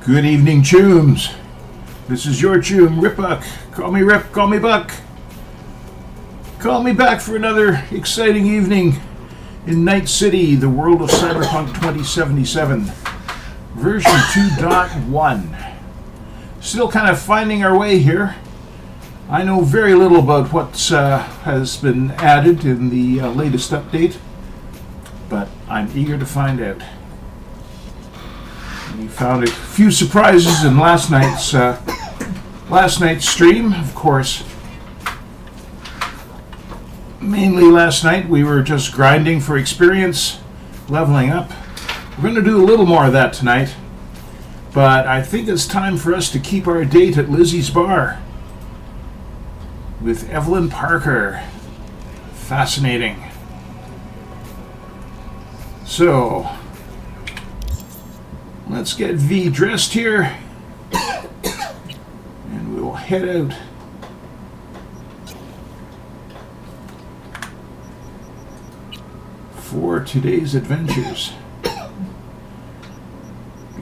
Good evening, Chooms. This is your Choom, Ripbuck. Call me Rip, call me Buck. Call me back for another exciting evening in Night City, the world of Cyberpunk 2077, version 2.1. Still kind of finding our way here. I know very little about what has been added in the latest update, but I'm eager to find out. We found a few surprises in last night's stream, of course. Mainly last night we were just grinding for experience, leveling up. We're going to do a little more of that tonight, but I think it's time for us to keep our date at Lizzie's Bar with Evelyn Parker. Fascinating. So, let's get V dressed here, and we'll head out. For today's adventures. Got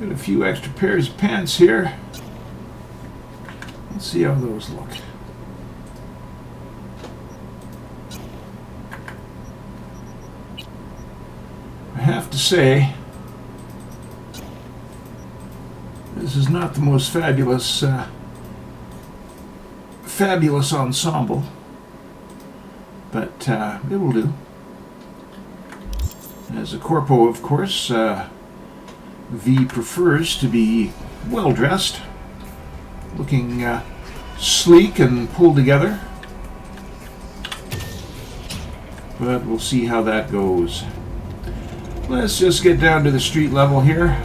a few extra pairs of pants here. Let's see how those look. I have to say, this is not the most fabulous ensemble, but it will do. As a corpo, of course, V prefers to be well dressed, looking sleek and pulled together. But we'll see how that goes. Let's just get down to the street level here.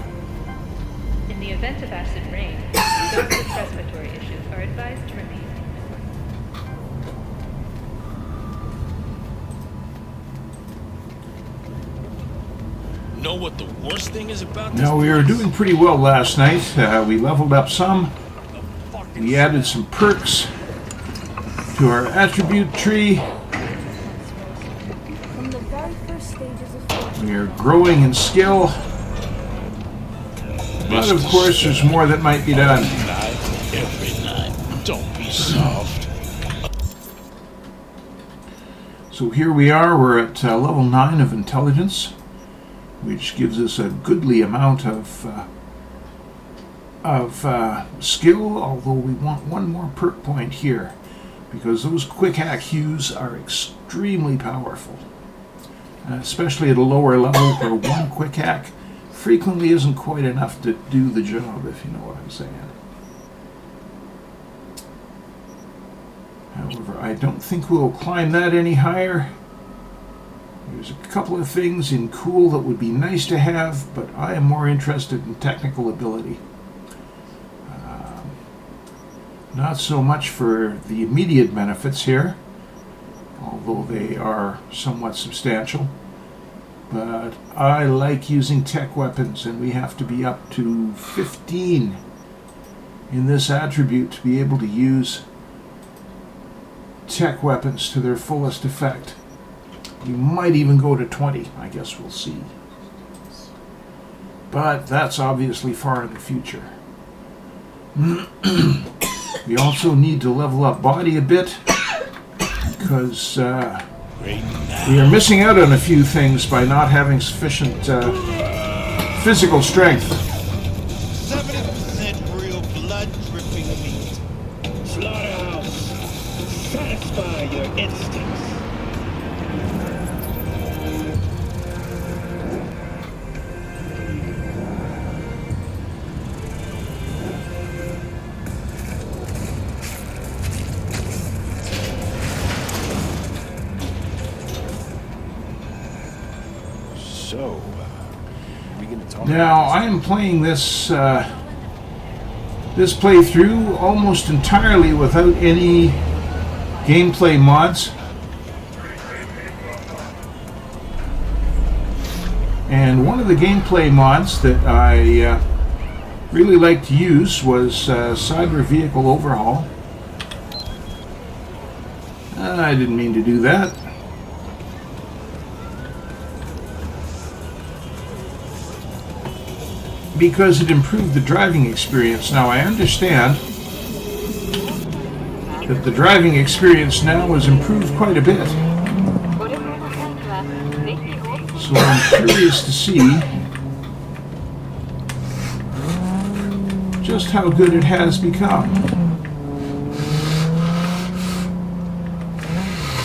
In the event of acid rain, those with respiratory issues are advised to remain. Know what the worst thing is about this? Now, we were doing pretty well last night. We leveled up some. We added some perks to our attribute tree. We are growing in skill. But of course, there's more that might be done. Every night. Don't be soft. So here we are. We're at level 9 of intelligence, which gives us a goodly amount of skill, although we want one more perk point here, because those quick hack hues are extremely powerful, especially at a lower level where one quick hack frequently isn't quite enough to do the job, if you know what I'm saying. However, I don't think we'll climb that any higher. There's a couple of things in cool that would be nice to have, but I am more interested in technical ability. Not so much for the immediate benefits here, although they are somewhat substantial, but I like using tech weapons, and we have to be up to 15 in this attribute to be able to use tech weapons to their fullest effect. You might even go to 20, I guess we'll see. But that's obviously far in the future. We also need to level up body a bit, because we are missing out on a few things by not having sufficient physical strength. 70% real blood dripping meat. Slaughterhouse. Satisfy your instincts. So, we gonna talk Now, I am playing this this playthrough almost entirely without any gameplay mods. And one of the gameplay mods that I really like to use was Cyber Vehicle Overhaul. I didn't mean to do that. because it improved the driving experience. Now, I understand that the driving experience now has improved quite a bit. So I'm curious to see just how good it has become.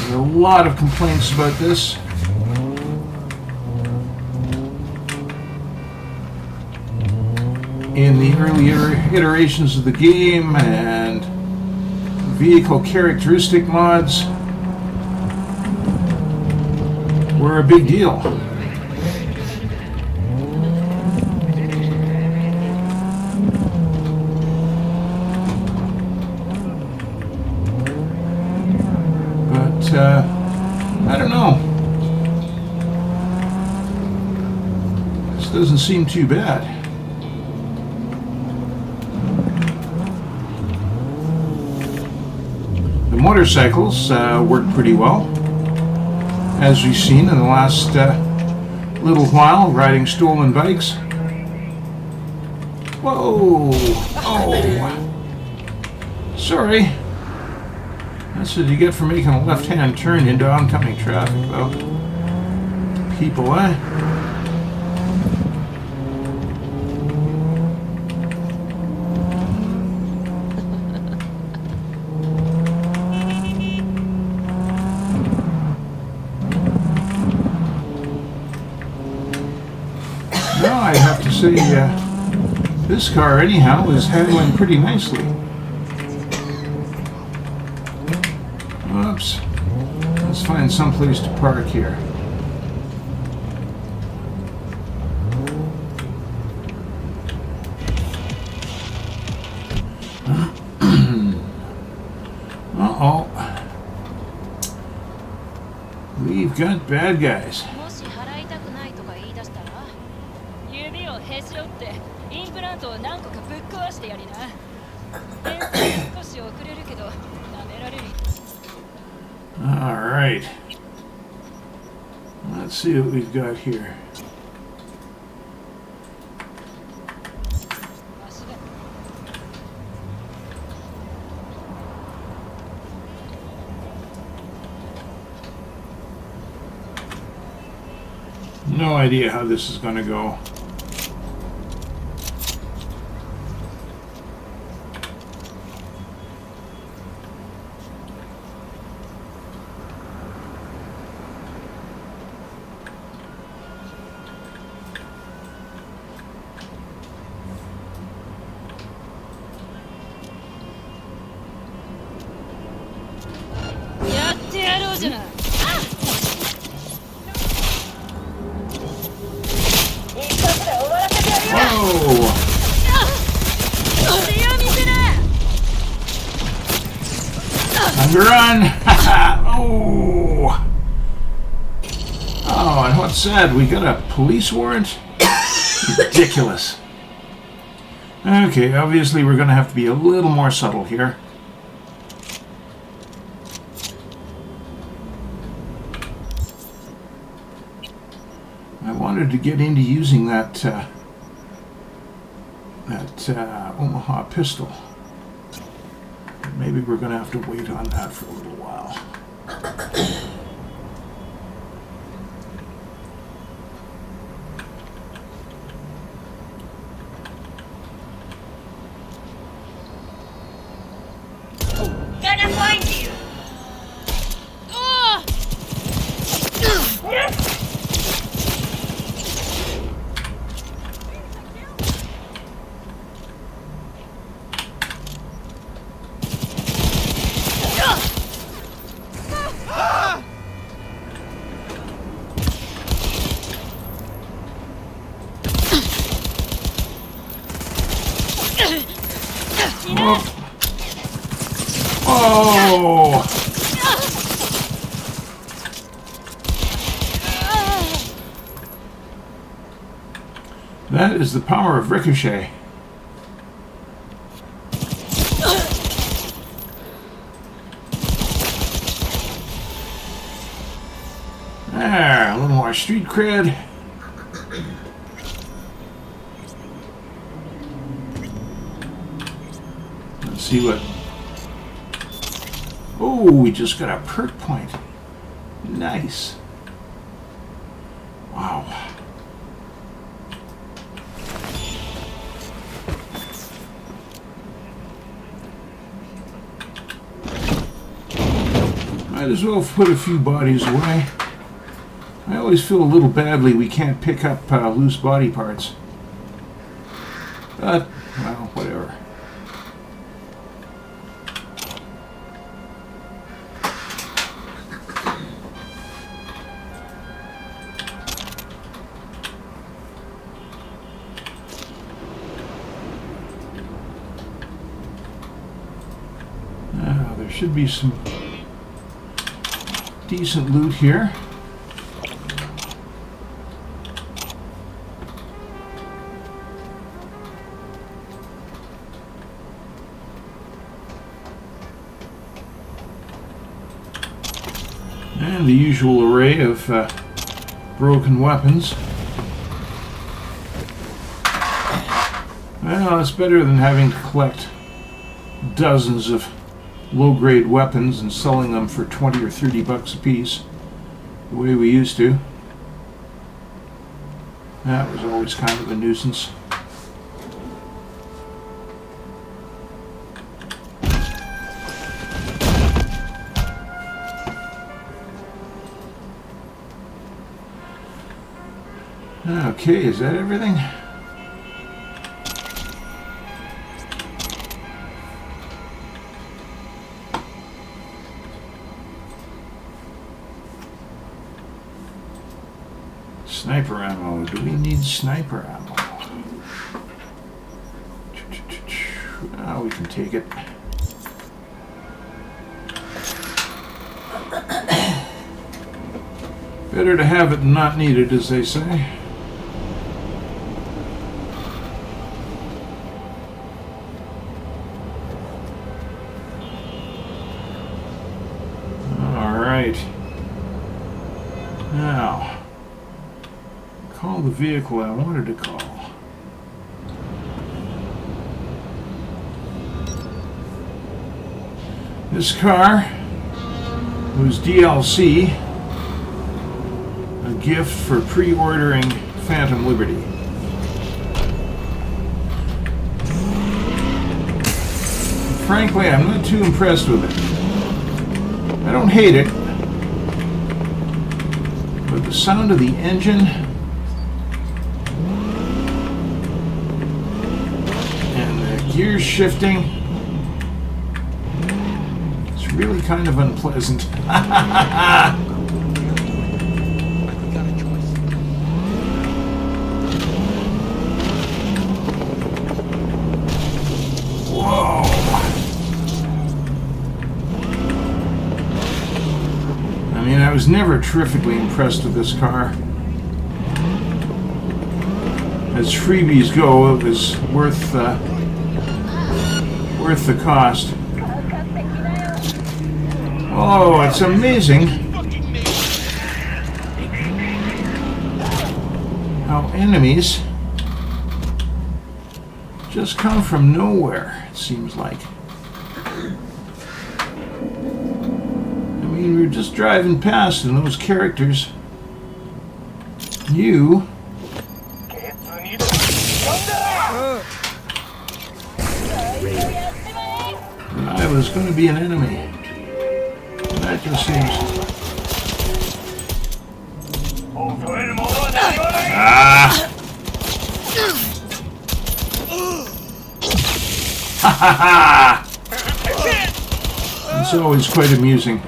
There are a lot of complaints about this. In the early iterations of the game, and vehicle characteristic mods were a big deal. But I don't know. This doesn't seem too bad. Motorcycles work pretty well, as we've seen in the last little while, riding stolen bikes. Whoa! Oh! Sorry. That's what you get for making a left-hand turn into oncoming traffic, though. People, eh? I have to say, this car, anyhow, is handling pretty nicely. Oops. Let's find someplace to park here. Uh-oh. We've got bad guys. All right. Let's see what we've got here. No idea how this is going to go. Run! Oh! Oh, and what's sad? We got a police warrant? Ridiculous. Okay, obviously we're going to have to be a little more subtle here. I wanted to get into using that Omaha pistol. Maybe we're going to have to wait on that for a little while. Gonna find you! Oh! That is the power of ricochet. There, a little more street cred. Let's see what... Oh, we just got a perk point. Nice. Wow. Might as well put a few bodies away. I always feel a little badly we can't pick up loose body parts. But, well, whatever. There should be some decent loot here. And the usual array of broken weapons. Well, it's better than having to collect dozens of low-grade weapons and selling them for 20 or 30 bucks a piece, the way we used to. That was always kind of a nuisance. Okay, is that everything? Sniper ammo. Do we need sniper ammo? Oh, we can take it. Better to have it than not needed, as they say. All right. Now, call the vehicle I wanted to call. This car was DLC, a gift for pre-ordering Phantom Liberty. Frankly, I'm not too impressed with it. I don't hate it, but the sound of the engine gears shifting, it's really kind of unpleasant. Whoa! I mean, I was never terrifically impressed with this car. As freebies go, it was worth the cost. Oh, it's amazing how enemies just come from nowhere, it seems like. I mean, we were just driving past and those characters knew I was going to be an enemy. That just seems... Ah! Ha ha ha! It's always quite amusing.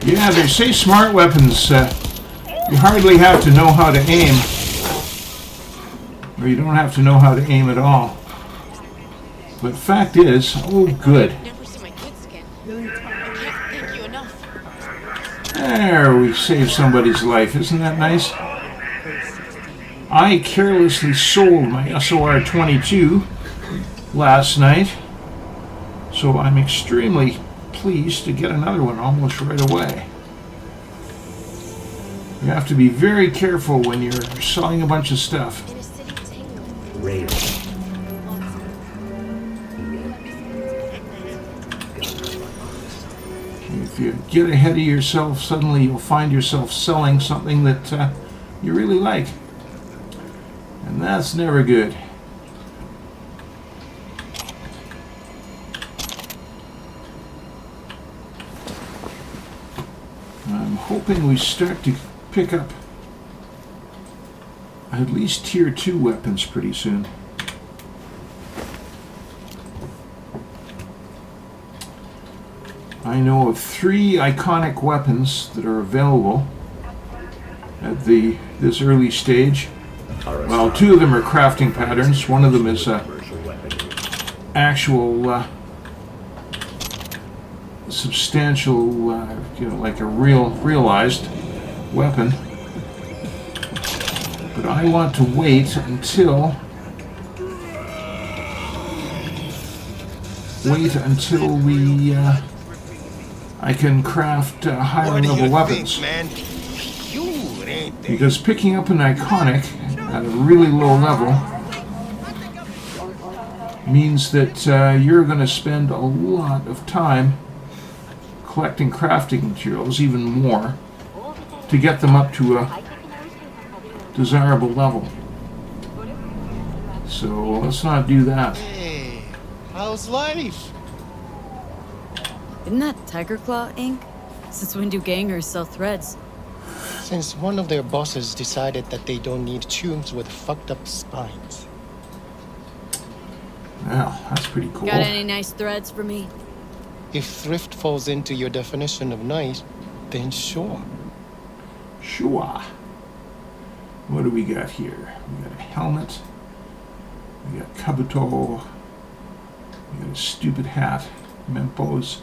Yeah, they say smart weapons, you hardly have to know how to aim. Or you don't have to know how to aim at all. But fact is, oh good. can't thank you enough. There, we saved somebody's life. Isn't that nice? I carelessly sold my SOR-22 last night, so I'm extremely pleased to get another one almost right away. You have to be very careful when you're selling a bunch of stuff. If you get ahead of yourself, suddenly you'll find yourself selling something that you really like. And that's never good. I'm hoping we start to pick up at least tier 2 weapons pretty soon. I know of 3 iconic weapons that are available at this early stage. Well, 2 of them are crafting patterns. One of them is actual substantial, like a realized weapon. But I want to wait until I can craft higher level weapons. Because picking up an iconic at a really low level means that you're going to spend a lot of time collecting crafting materials, even more, to get them up to a desirable level. So let's not do that. Hey, how's life? Isn't that Tiger Claw ink? Since when do gangers sell threads? Since one of their bosses decided that they don't need tombs with fucked up spines. Well, that's pretty cool. Got any nice threads for me? If thrift falls into your definition of nice, then sure. Sure. What do we got here? We got a helmet. We got kabuto. We got a stupid hat. Mempos.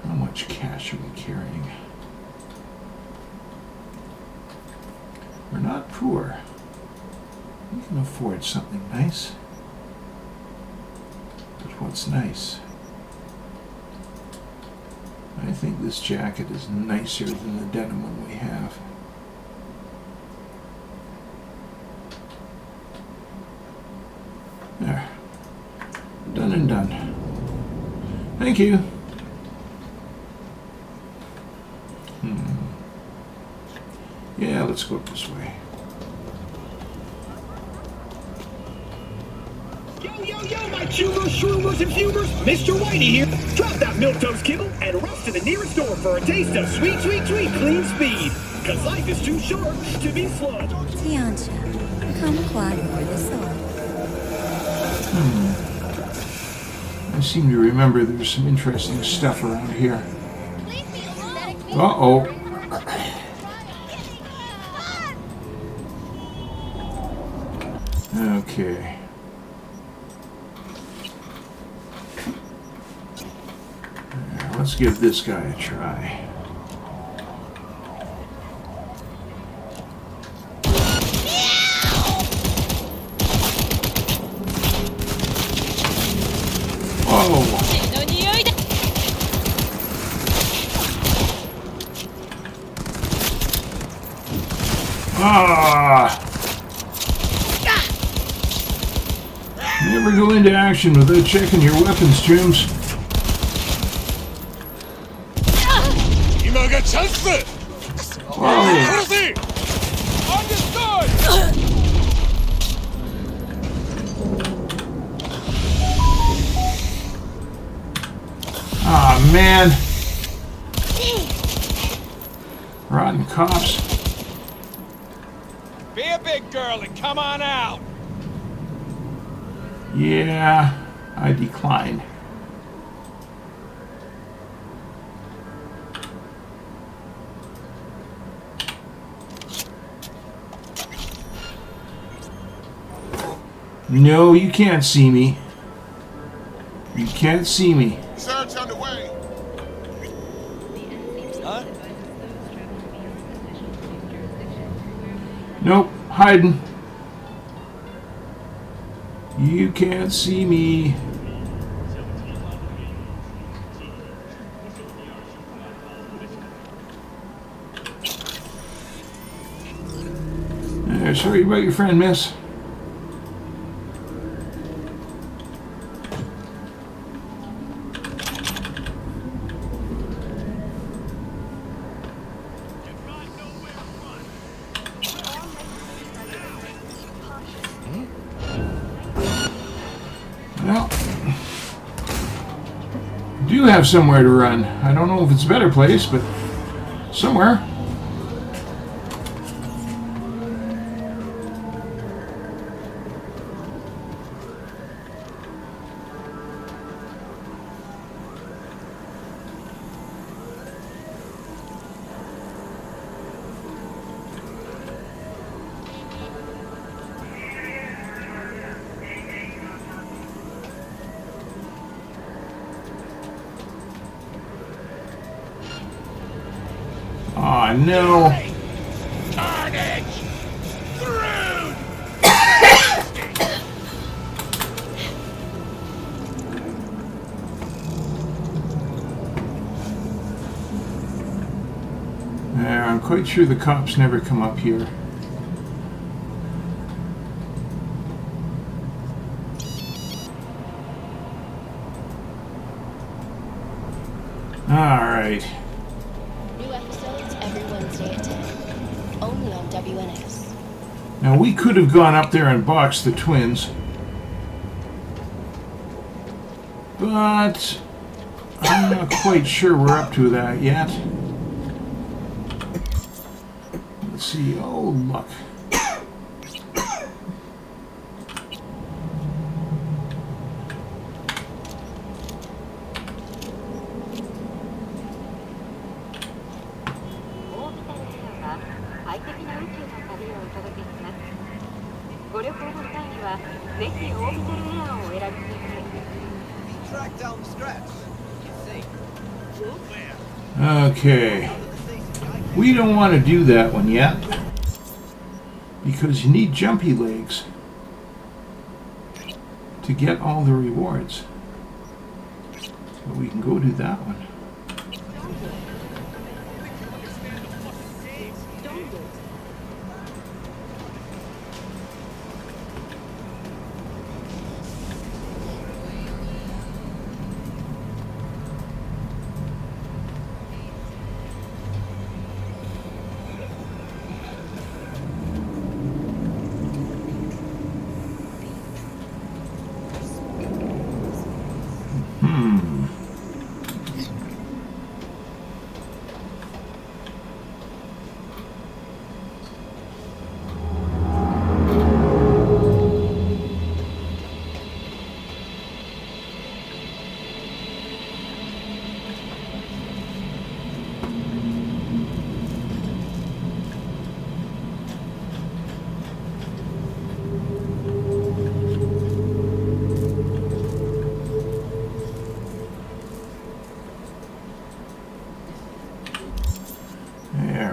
How much cash are we carrying? We're not poor. We can afford something nice. But what's nice? I think this jacket is nicer than the denim one we have. There. Done and done. Thank you. Yeah, let's go this way. Yo, my chumers, shroomers, and fumers, Mr. Whitey here. Drop that milquetoast kibble and rush to the nearest store for a taste of sweet, sweet, sweet clean speed. Cause life is too short to be slow. Tiancha, come quiet for the sword. I seem to remember there's some interesting stuff around here. Uh-oh. Okay. Let's give this guy a try. Whoa! Ah! Never go into action without checking your weapons, Tombs. Whoa! Ah, man. Rotten cops. Be a big girl and come on out. Yeah, I decline. No, you can't see me. You can't see me. Search underway. Huh? Nope, hiding. You can't see me. Sorry about your friend, miss. Well, do have somewhere to run. I don't know if it's a better place, but somewhere. Oh no. Carnage! Through! I'm quite sure the cops never come up here. All right. New episodes every Wednesday at 10. Only on WNS. Now we could have gone up there and boxed the twins, but I'm not quite sure we're up to that yet. Let's see. Oh, look. Okay. We don't want to do that one yet, because you need jumpy legs to get all the rewards. So we can go do that one.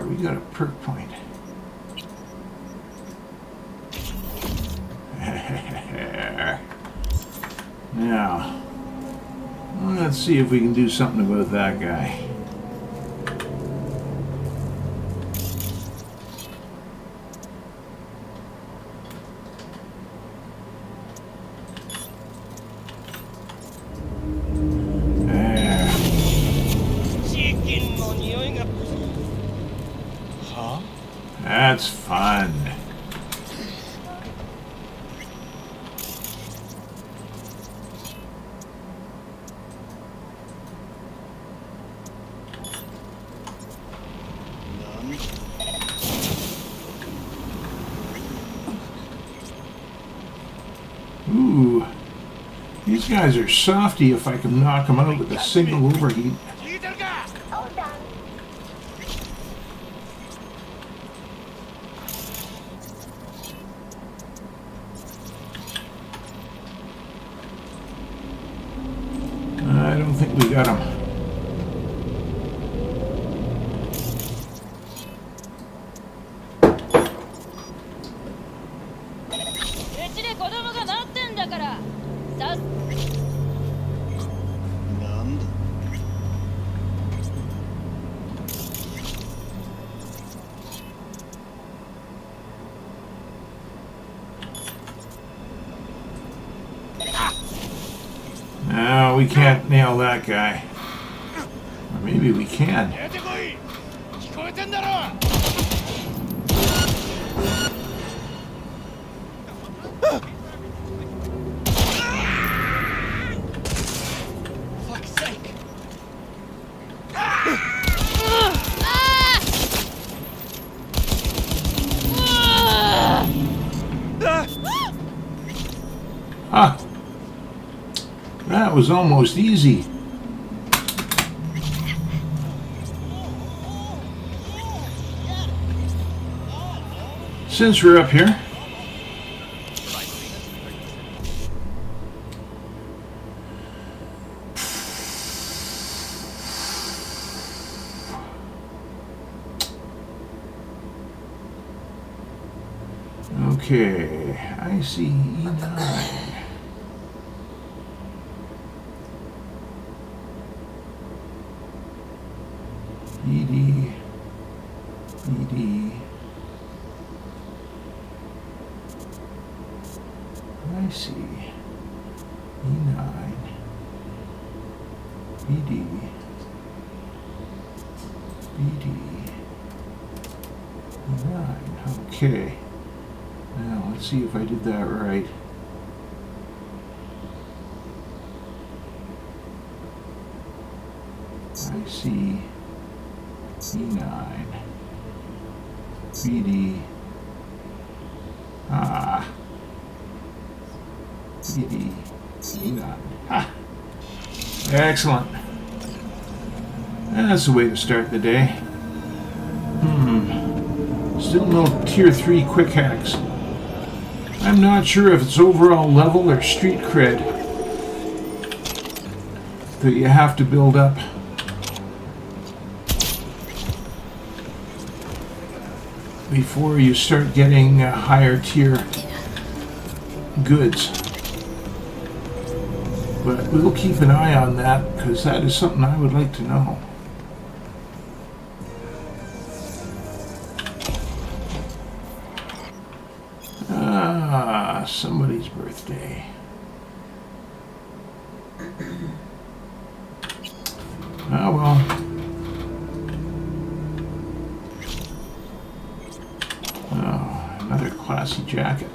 We got a perk point. Now, let's see if we can do something about that guy. That's fun. Ooh, these guys are softy if I can knock them out with a single overheat. don't think we got him. No, we can't nail that guy. Or maybe we can. Fuck's sake. Ah! That was almost easy. Since we're up here, okay, I see E9. ED, I see E9, BD, E9, okay. Now let's see if I did that right. I see E9, BD, BD, E9. Ha! Excellent. That's the way to start the day. Still no tier 3 quick hacks. I'm not sure if it's overall level or street cred that you have to build up. Before you start getting higher tier goods. But we'll keep an eye on that because that is something I would like to know. Somebody's birthday. Ah, well. Oh, another classy jacket.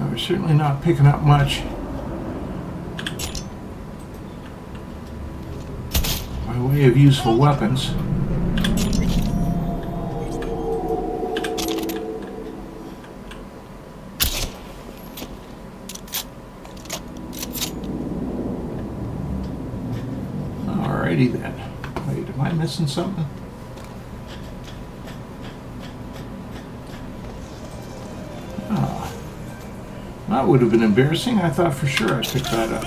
We're certainly not picking up much by way of useful weapons. Alrighty then. Wait, am I missing something? That would have been embarrassing. I thought for sure I picked that up.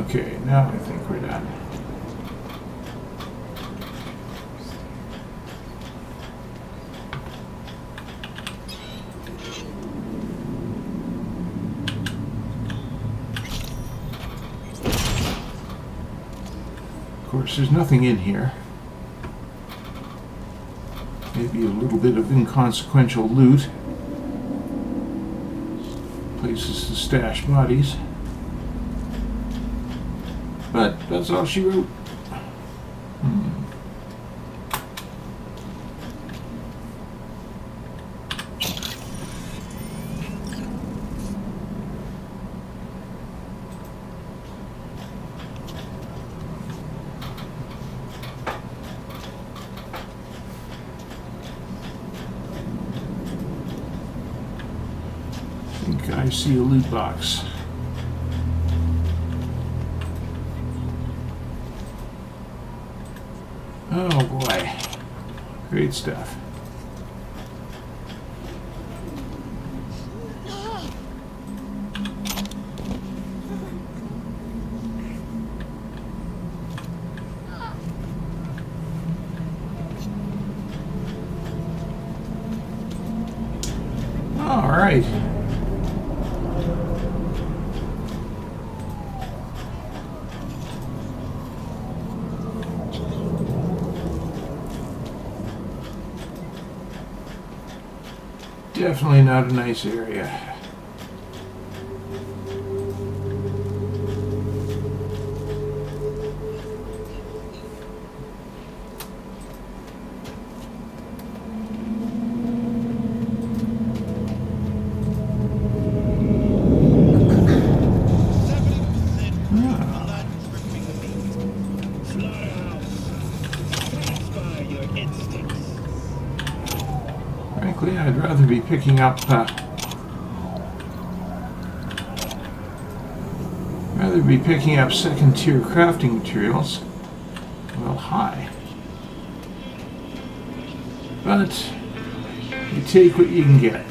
Okay, now I think we're done. Of course, there's nothing in here. Maybe a little bit of inconsequential loot. Places to stash bodies. But that's all she wrote. I see a loot box. Oh boy. Great stuff. All right. Definitely not a nice area. Frankly, I'd rather be picking up second-tier crafting materials. Well, hi. But you take what you can get.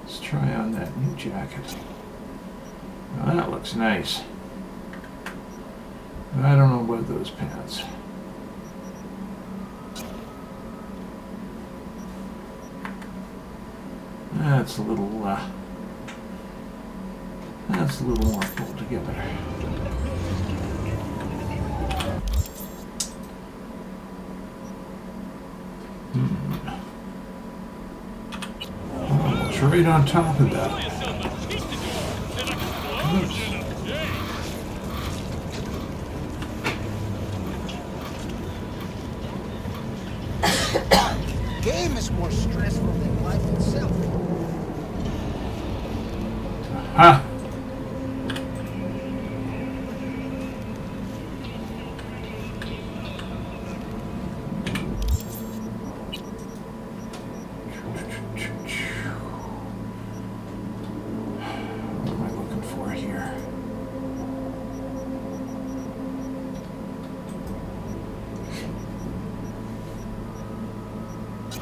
Let's try on that new jacket. Now that looks nice. I don't know about those pants. That's a little more pulled together. It's right on top of that. Oops. Game is more stressful than life itself. Ha! What am I looking for here?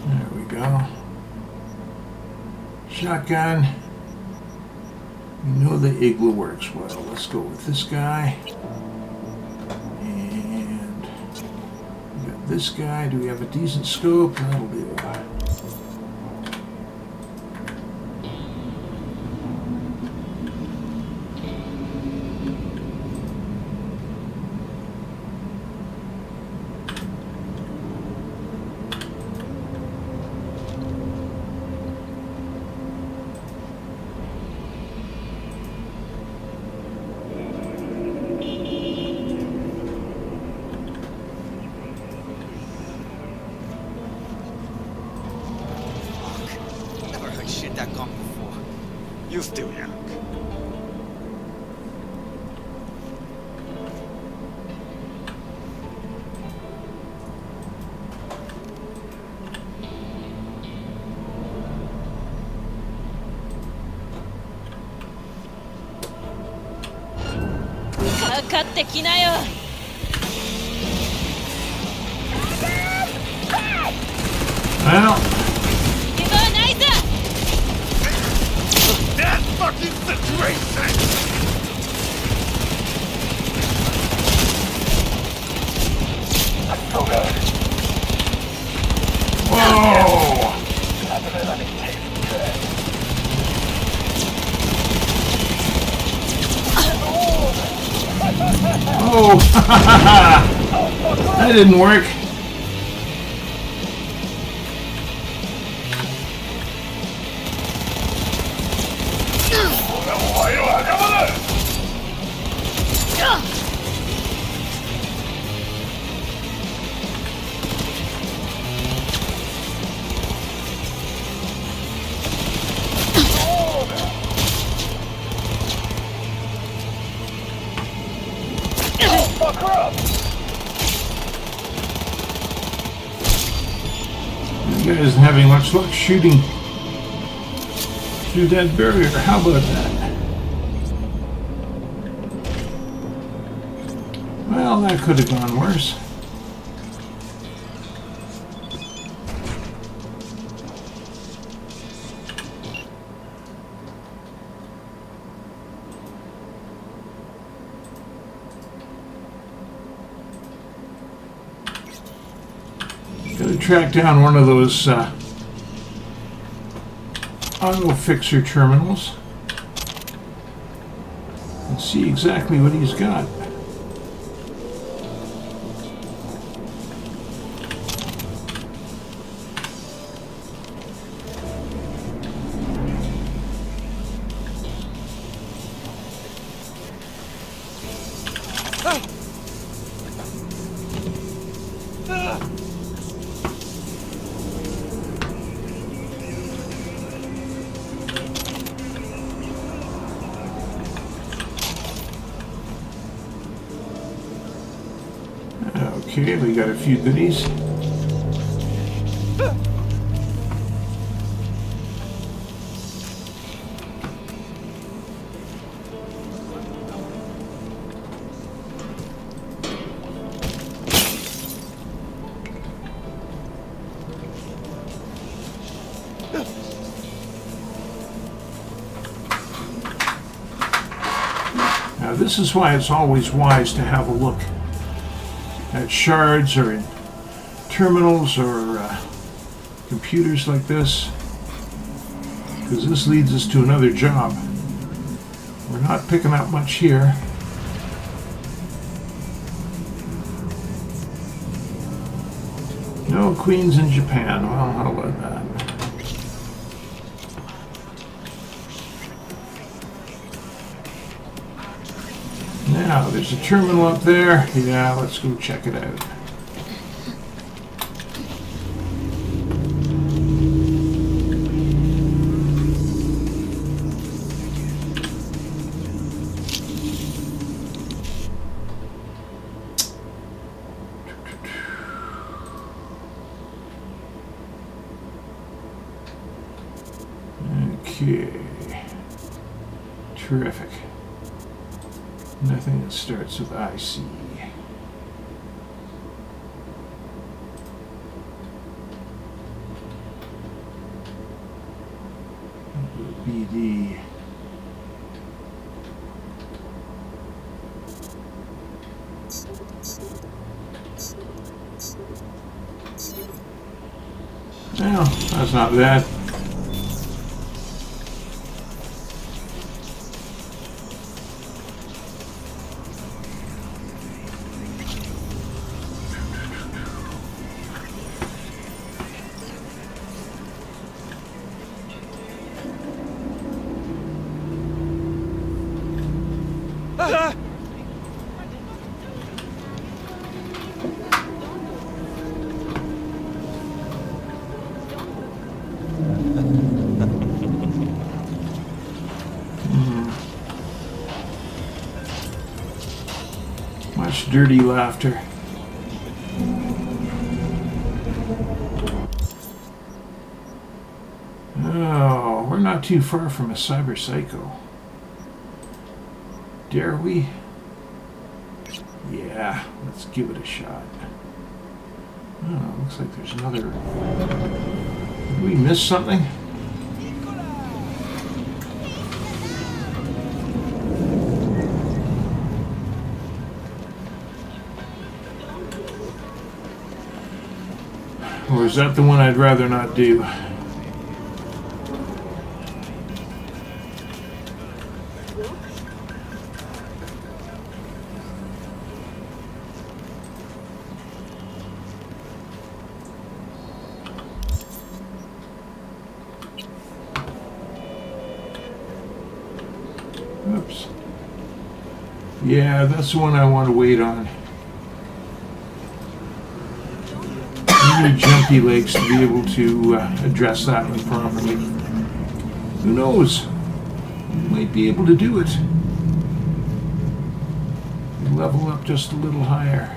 There we go. Shotgun. We know the igloo works well. Let's go with this guy. And we got this guy. Do we have a decent scope? That'll do. Shit that come before. You still young. Well, That fucking situation! whoa! Oh, that didn't work. You guys isn't having much luck shooting through that barrier. How about that? Well, that could have gone worse. Gotta track down one of those auto fixer terminals and see exactly what he's got. Okay, we got a few goodies. Now, this is why it's always wise to have a look at shards or in terminals or computers like this, because this leads us to another job. We're not picking up much here. No queens in Japan. Well, how about that? Now, there's a terminal up there. Yeah, let's go check it out. Okay. Terrific. Nothing that starts with IC. BD. Well, that's not bad. Much dirty laughter. Oh, we're not too far from a Cyberpsycho. Dare we? Yeah, let's give it a shot. Oh, looks like there's another... Did we miss something? Or is that the one I'd rather not do? Oops. Yeah, that's the one I want to wait on. You need jumpy legs to be able to address that one properly. Who knows? You might be able to do it. Level up just a little higher.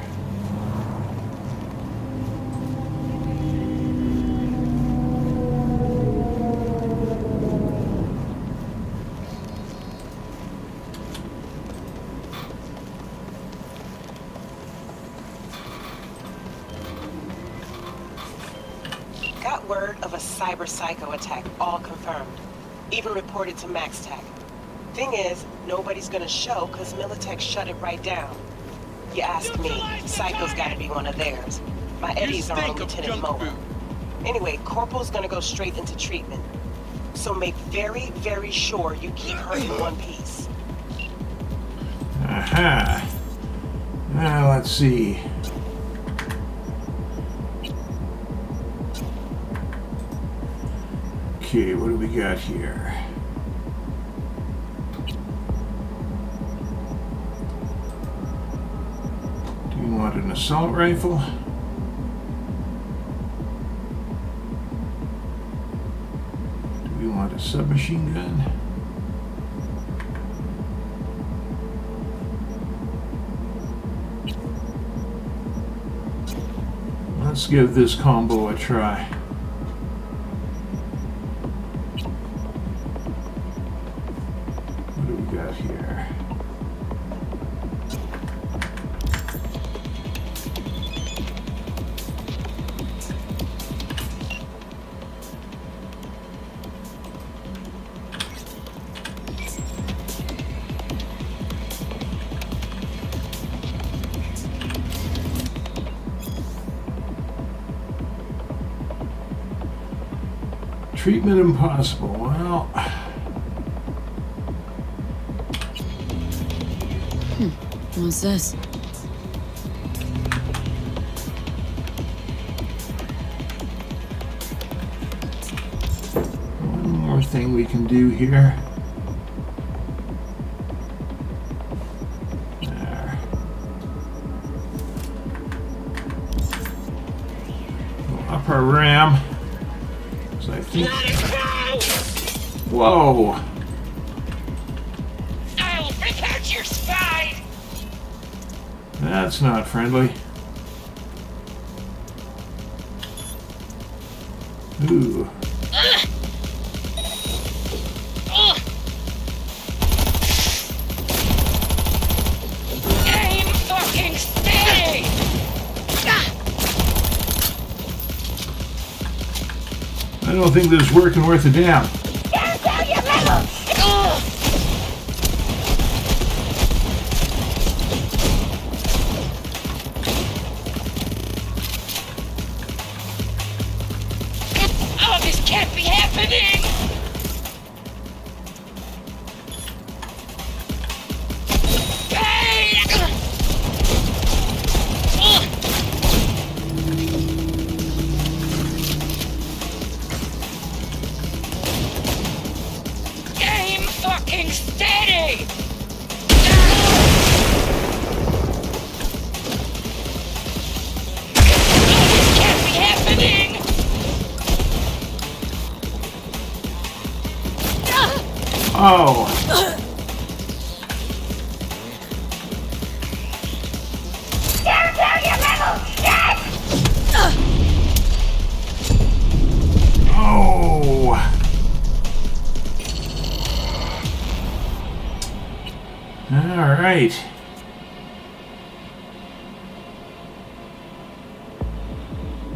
Got word of a Cyberpsycho attack, all confirmed. Even reported to MaxTech. Thing is, nobody's gonna show because Militech shut it right down. You ask me, Psycho's gotta be one of theirs. My Eddies are on Lieutenant Mower. Anyway, Corporal's gonna go straight into treatment. So make very, very sure you keep her in one piece. Aha. Now, let's see. Okay, what do we got here? Do you want an assault rifle? Do we want a submachine gun? Let's give this combo a try. What do we got here? Treatment impossible. Well, What's this? one more thing we can do here. There. Go up our RAM. So I think. Whoa! I'll rip out your spine! That's not friendly. Ooh. Aim fucking steady! I don't think this is working worth a damn. Oh, this can't be happening! Aim fucking steady! Oh, this can't be happening! Oh! Oh! All right.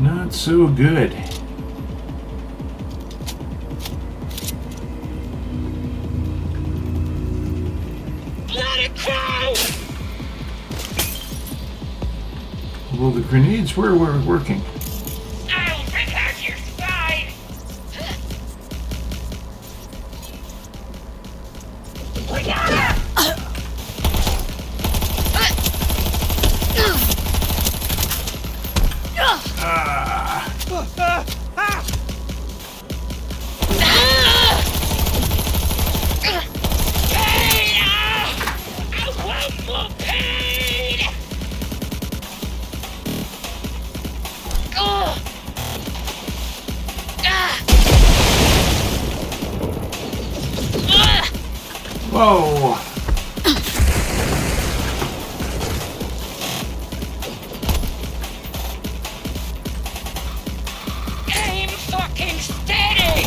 Not so good. Bloody crow! Well, the grenades were working. I'll rip out your spine! We got her! Pain! I want more pain! Whoa! Aim fucking steady!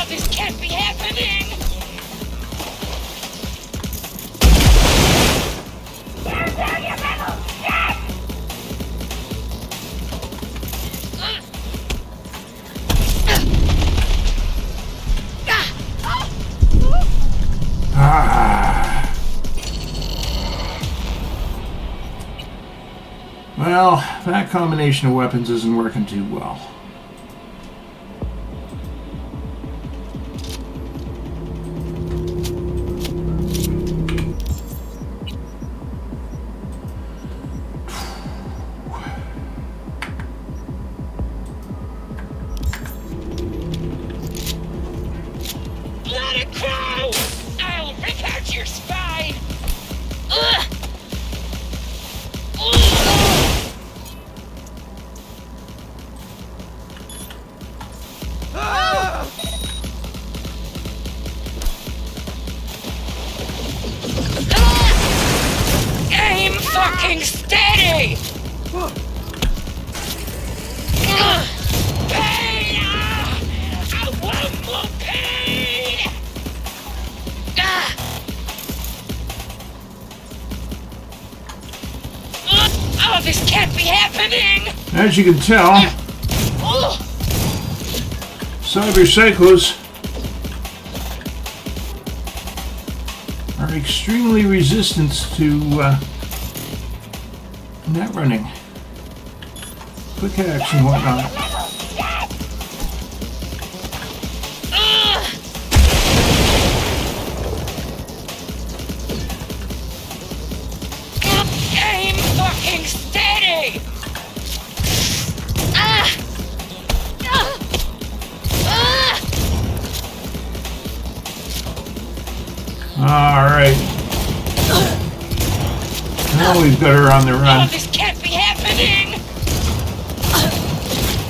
Oh, this can't be happening! Turn down your metal shit! Well, that combination of weapons isn't working too well. Bloody crow! I'll rip out your spine! Ugh! Aim fucking steady! Pain! I want more pain! Oh, this can't be happening! As you can tell, Cyberpsychos are extremely resistant to net running, quick hacks and whatnot. Aim fucking steady! Alright. Now we've got her on the run. Oh, this can't be happening!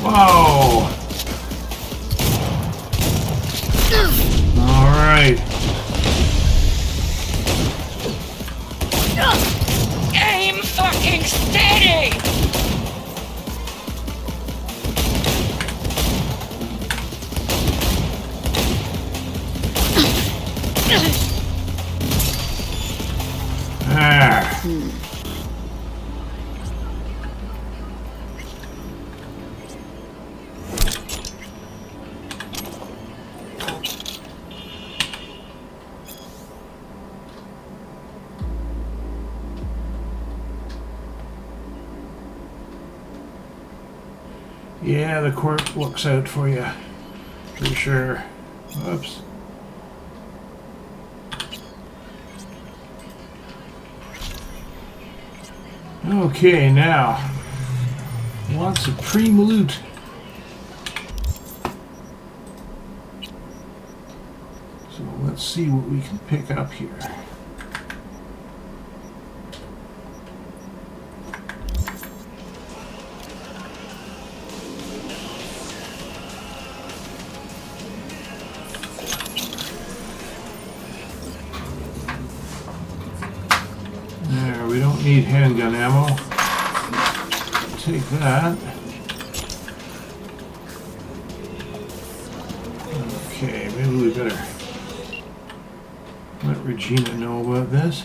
Whoa! Alright. Aim fucking steady! Yeah, the court looks out for you, for sure. Whoops. Okay, now, lots of supreme loot. So let's see what we can pick up here. There, we don't need handgun ammo. Take that. Okay, maybe we better let Regina know about this.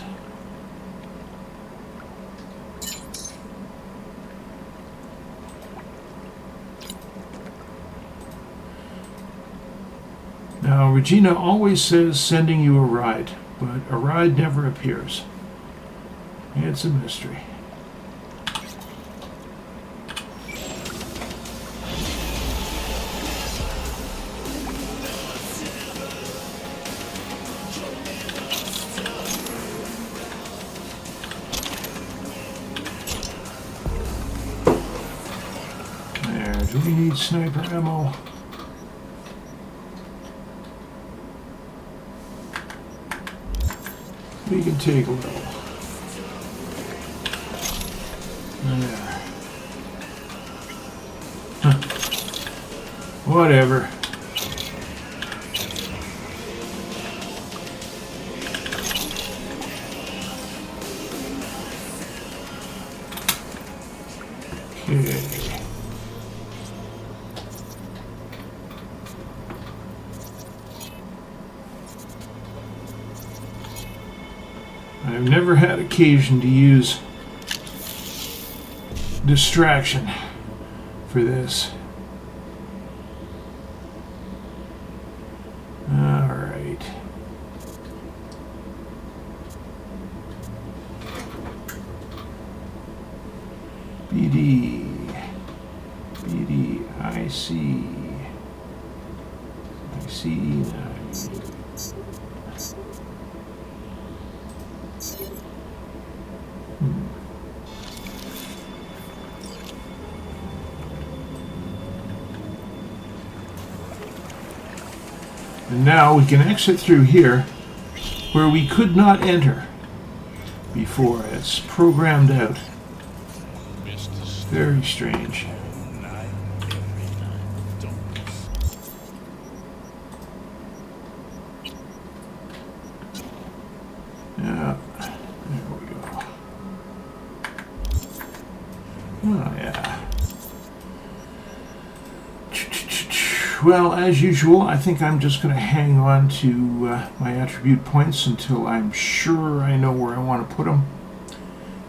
Now, Regina always says sending you a ride, but a ride never appears. It's a mystery. There, do we need sniper ammo? We can take a little. There. Huh. Whatever. Okay. never had occasion to use distraction for this. Alright. BD. BD. IC. IC9. And now we can exit through here where we could not enter before. It's programmed out. Very strange. Yeah, there we go. Oh, yeah. Well, as usual, I think I'm just going to hang on to my attribute points until I'm sure I know where I want to put them.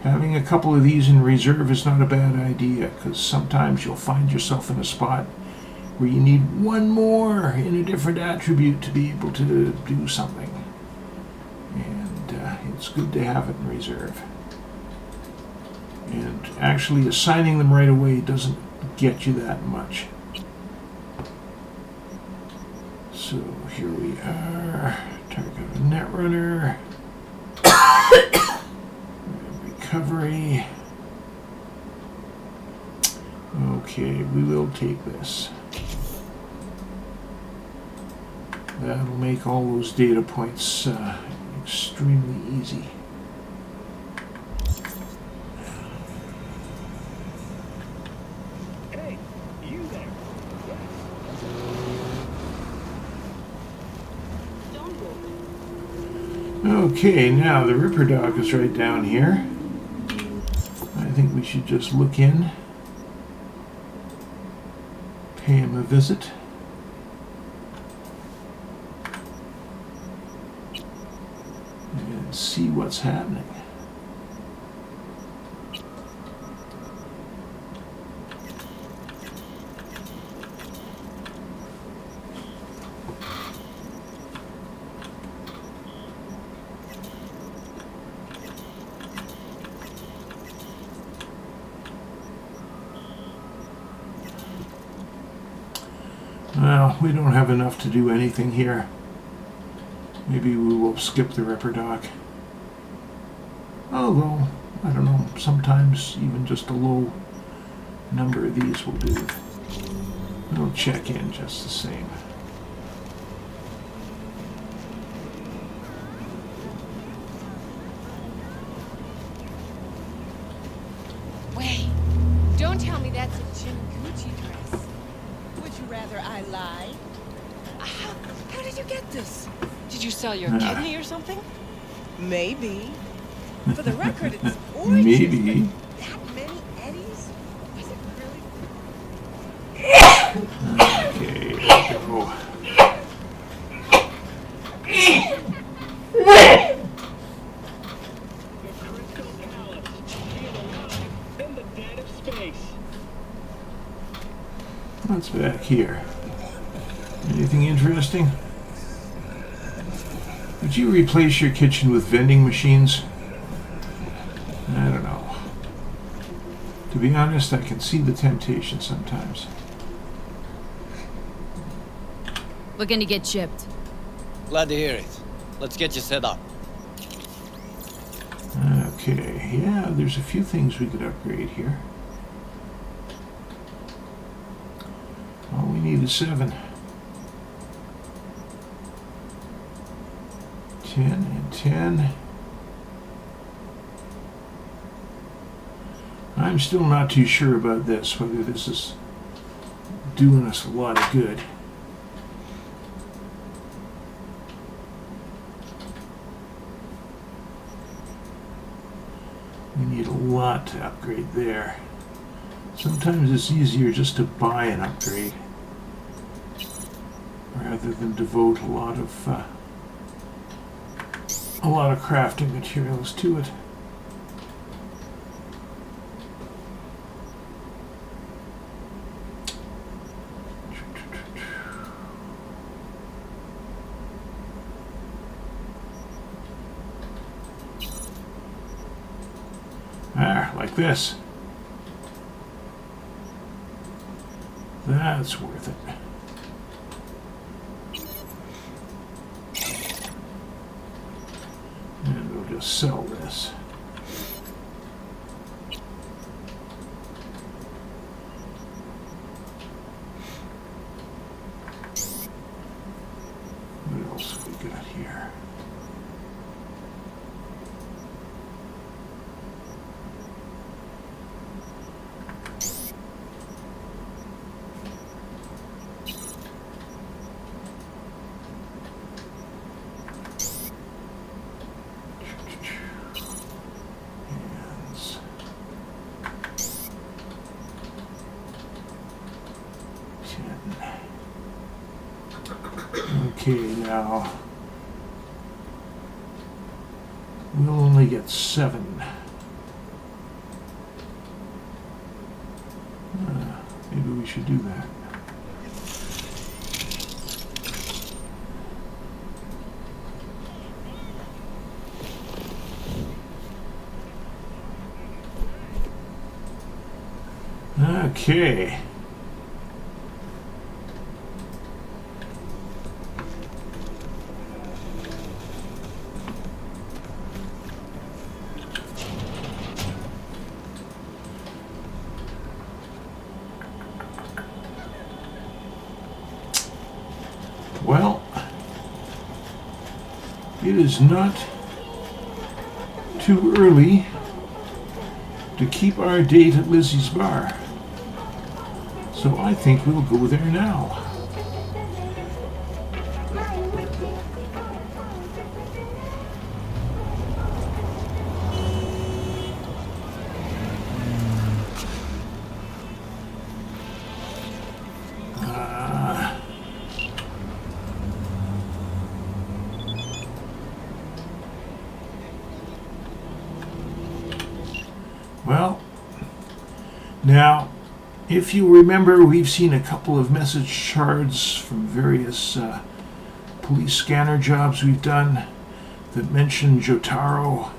Having a couple of these in reserve is not a bad idea, because sometimes you'll find yourself in a spot where you need one more in a different attribute to be able to do something. And it's good to have it in reserve. And actually assigning them right away doesn't get you that much. So here we are, target Netrunner, recovery. Okay, we will take this. That'll make all those data points extremely easy. Hey, you there? Okay, now the ripperdoc is right down here. I think we should just look in, pay him a visit. And see what's happening. Well, we don't have enough to do anything here. Maybe we will skip the ripperdoc. Although, I don't know, sometimes even just a low number of these will do. We'll check in just the same. Wait, don't tell me that's a Jim Gucci dress. Would you rather I lied? How did you get this? Did you sell your kidney or something? Maybe. For the record, it's gorgeous. Maybe. That many eddies? Was it Okay, really? there we go. What's back here? Anything interesting? Would you replace your kitchen with vending machines? I don't know. To be honest, I can see the temptation sometimes. Looking to get chipped. Glad to hear it. Let's get you set up. Okay, yeah, there's a few things we could upgrade here. All we need is 7. 10 and 10. I'm still not too sure about this, whether this is doing us a lot of good. We need a lot to upgrade there. Sometimes it's easier just to buy an upgrade rather than devote a lot of a lot of crafting materials to it. Like this. That's worth it. And we'll just sell this. What else have we got here? Okay, now we'll only get 7. Maybe we should do that. Okay. Well, it is not too early to keep our date at Lizzie's bar, so I think we'll go there now. Well, now, if you remember, we've seen a couple of message shards from various police scanner jobs we've done that mention Jotaro.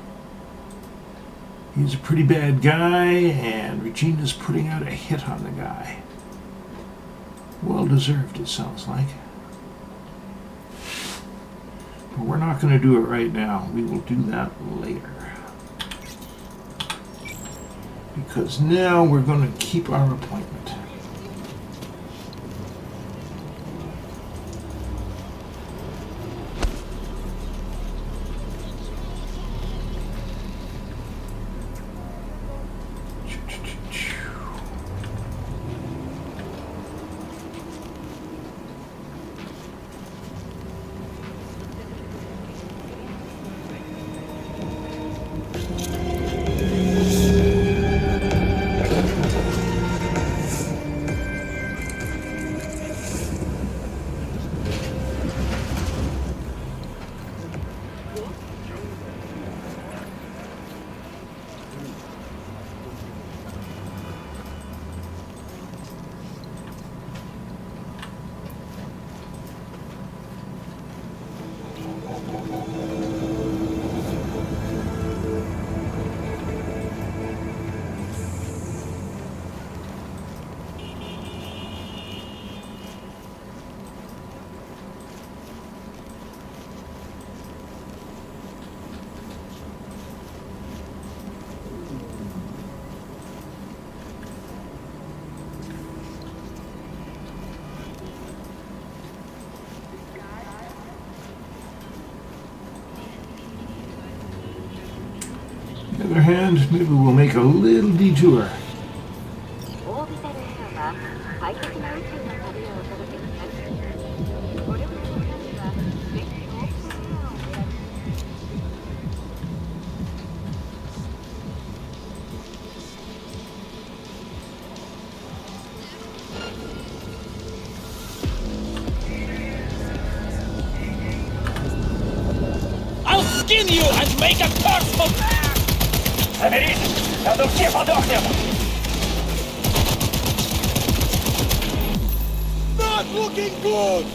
He's a pretty bad guy, and Regina's putting out a hit on the guy. Well deserved, it sounds like. But we're not going to do it right now. We will do that later. Because now we're going to keep our appointment. On the other hand, maybe we'll make a little detour. skin you and make a corpse of... Соберись, а то все подохнем! Not looking good!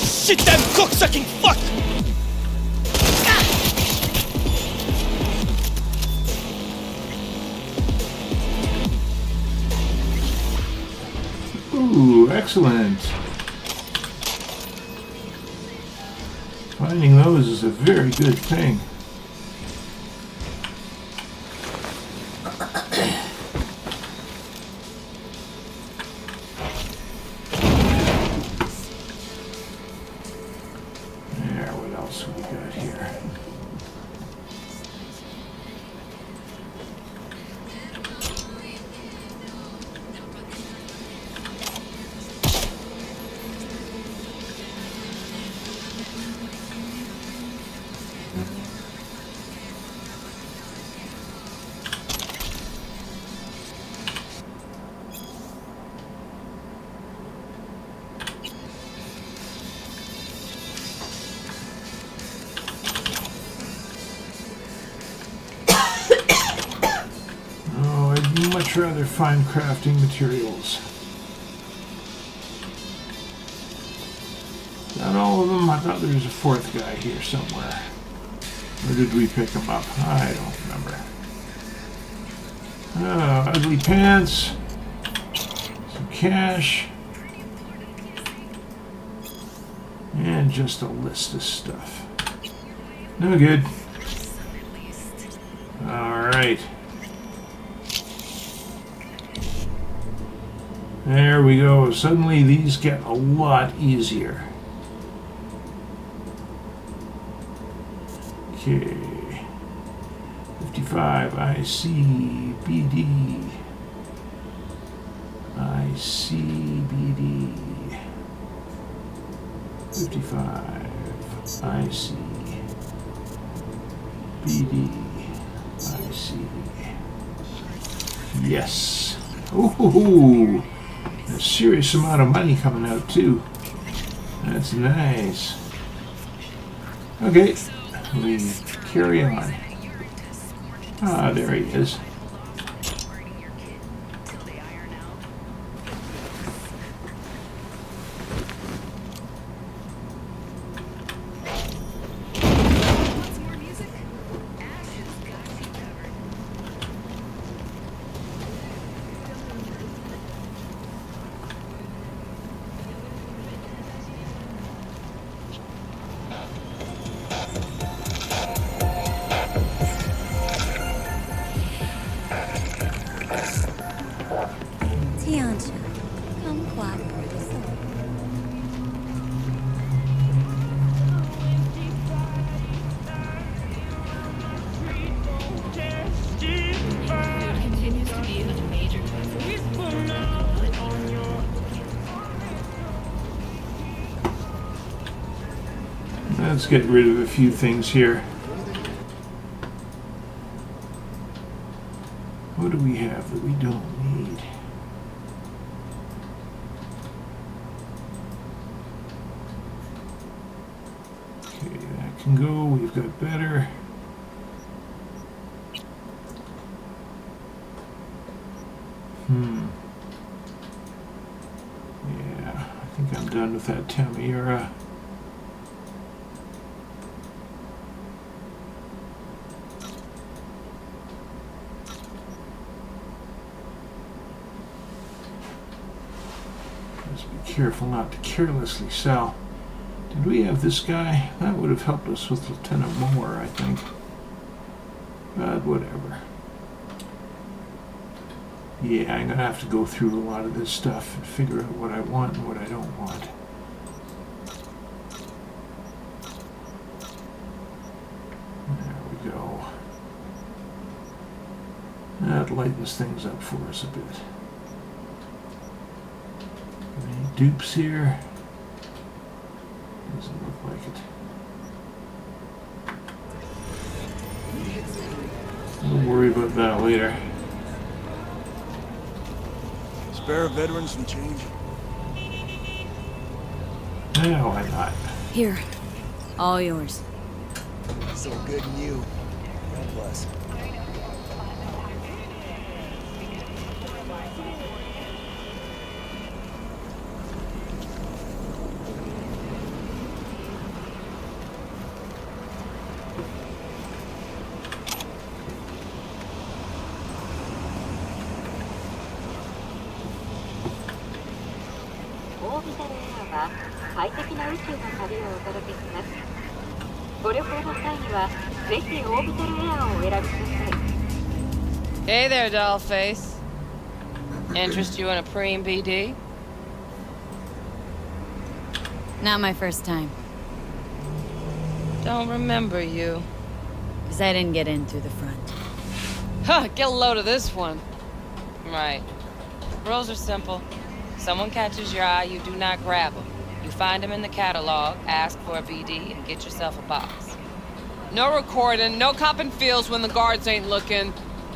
Shit, damn cocksucking fuck! Ooh, excellent. Finding those is a very good thing. There, what else have we got here? Much rather find crafting materials. Not all of them. I thought there was a fourth guy here somewhere. Or did we pick him up? I don't remember. Oh, ugly pants. Some cash. And just a list of stuff. No good. Alright. There we go. Suddenly these get a lot easier. Okay. 55 ICBD. ICBD. 55 ICBD. IC. Yes. Ooh. A serious amount of money coming out too. That's nice. Okay, we carry on. Ah, there he is. Let's get rid of a few things here. What do we have that we don't need? Okay, that can go. We've got better. Yeah, I think I'm done with that Tamara. Careful not to carelessly sell. Did we have this guy? That would have helped us with Lieutenant Mower, I think. But whatever. Yeah, I'm gonna have to go through a lot of this stuff and figure out what I want and what I don't want. There we go. That lightens things up for us a bit. Any dupes here? Doesn't look like it. We'll worry about that later. Spare a veteran some change? Yeah, why not? Here. All yours. So good in you. God bless. Hey there, dollface. Interest you in a preem BD? Not my first time. Don't remember you. Because I didn't get in through the front. Huh, get a load of this one. Right. Rules are simple. Someone catches your eye, you do not grab them. You find them in the catalog, ask for a BD, and get yourself a box. No recording, no copping feels when the guards ain't looking.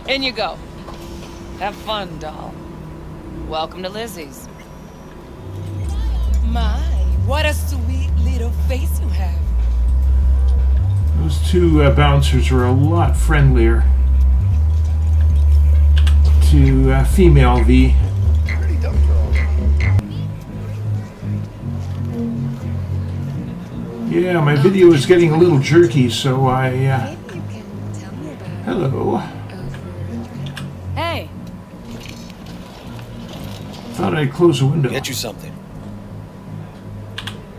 In you go. Have fun, doll. Welcome to Lizzie's. My, what a sweet little face you have. Those two bouncers are a lot friendlier to female V. Yeah, my video is getting a little jerky, so I... Hello. Hey! Thought I'd close the window. Get you something.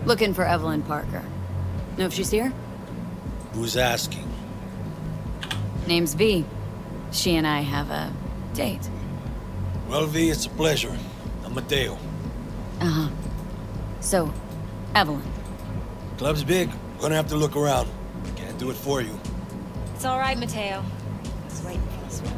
Looking for Evelyn Parker. Know if she's here? Who's asking? Name's V. She and I have a date. Well, V, it's a pleasure. I'm Mateo. Uh-huh. So, Evelyn. Club's big. Gonna have to look around. Can't do it for you. It's all right, Mateo. I was waiting for this one.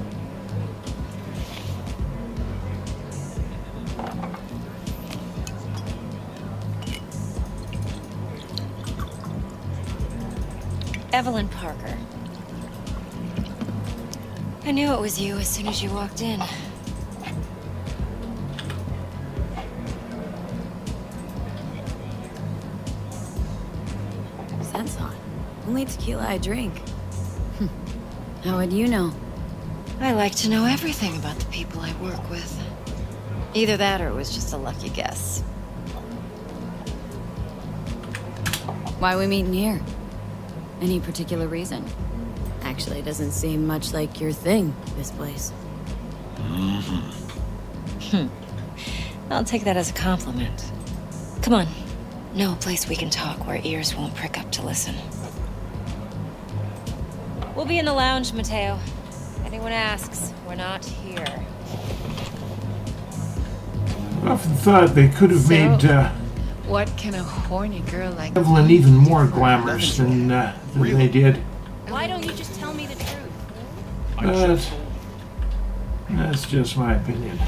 Evelyn Parker. I knew it was you as soon as you walked in. Scent's on. Only tequila I drink. How would you know? I like to know everything about the people I work with. Either that or it was just a lucky guess. Why are we meeting here? Any particular reason? Actually, it doesn't seem much like your thing, this place. I'll take that as a compliment. Come on. Know a place we can talk where ears won't prick up to listen. We'll be in the lounge, Mateo. If anyone asks, we're not here. I often thought they could have made What can a horny girl like Evelyn even more glamorous than they did. Why don't you just tell me the truth? But that's just my opinion.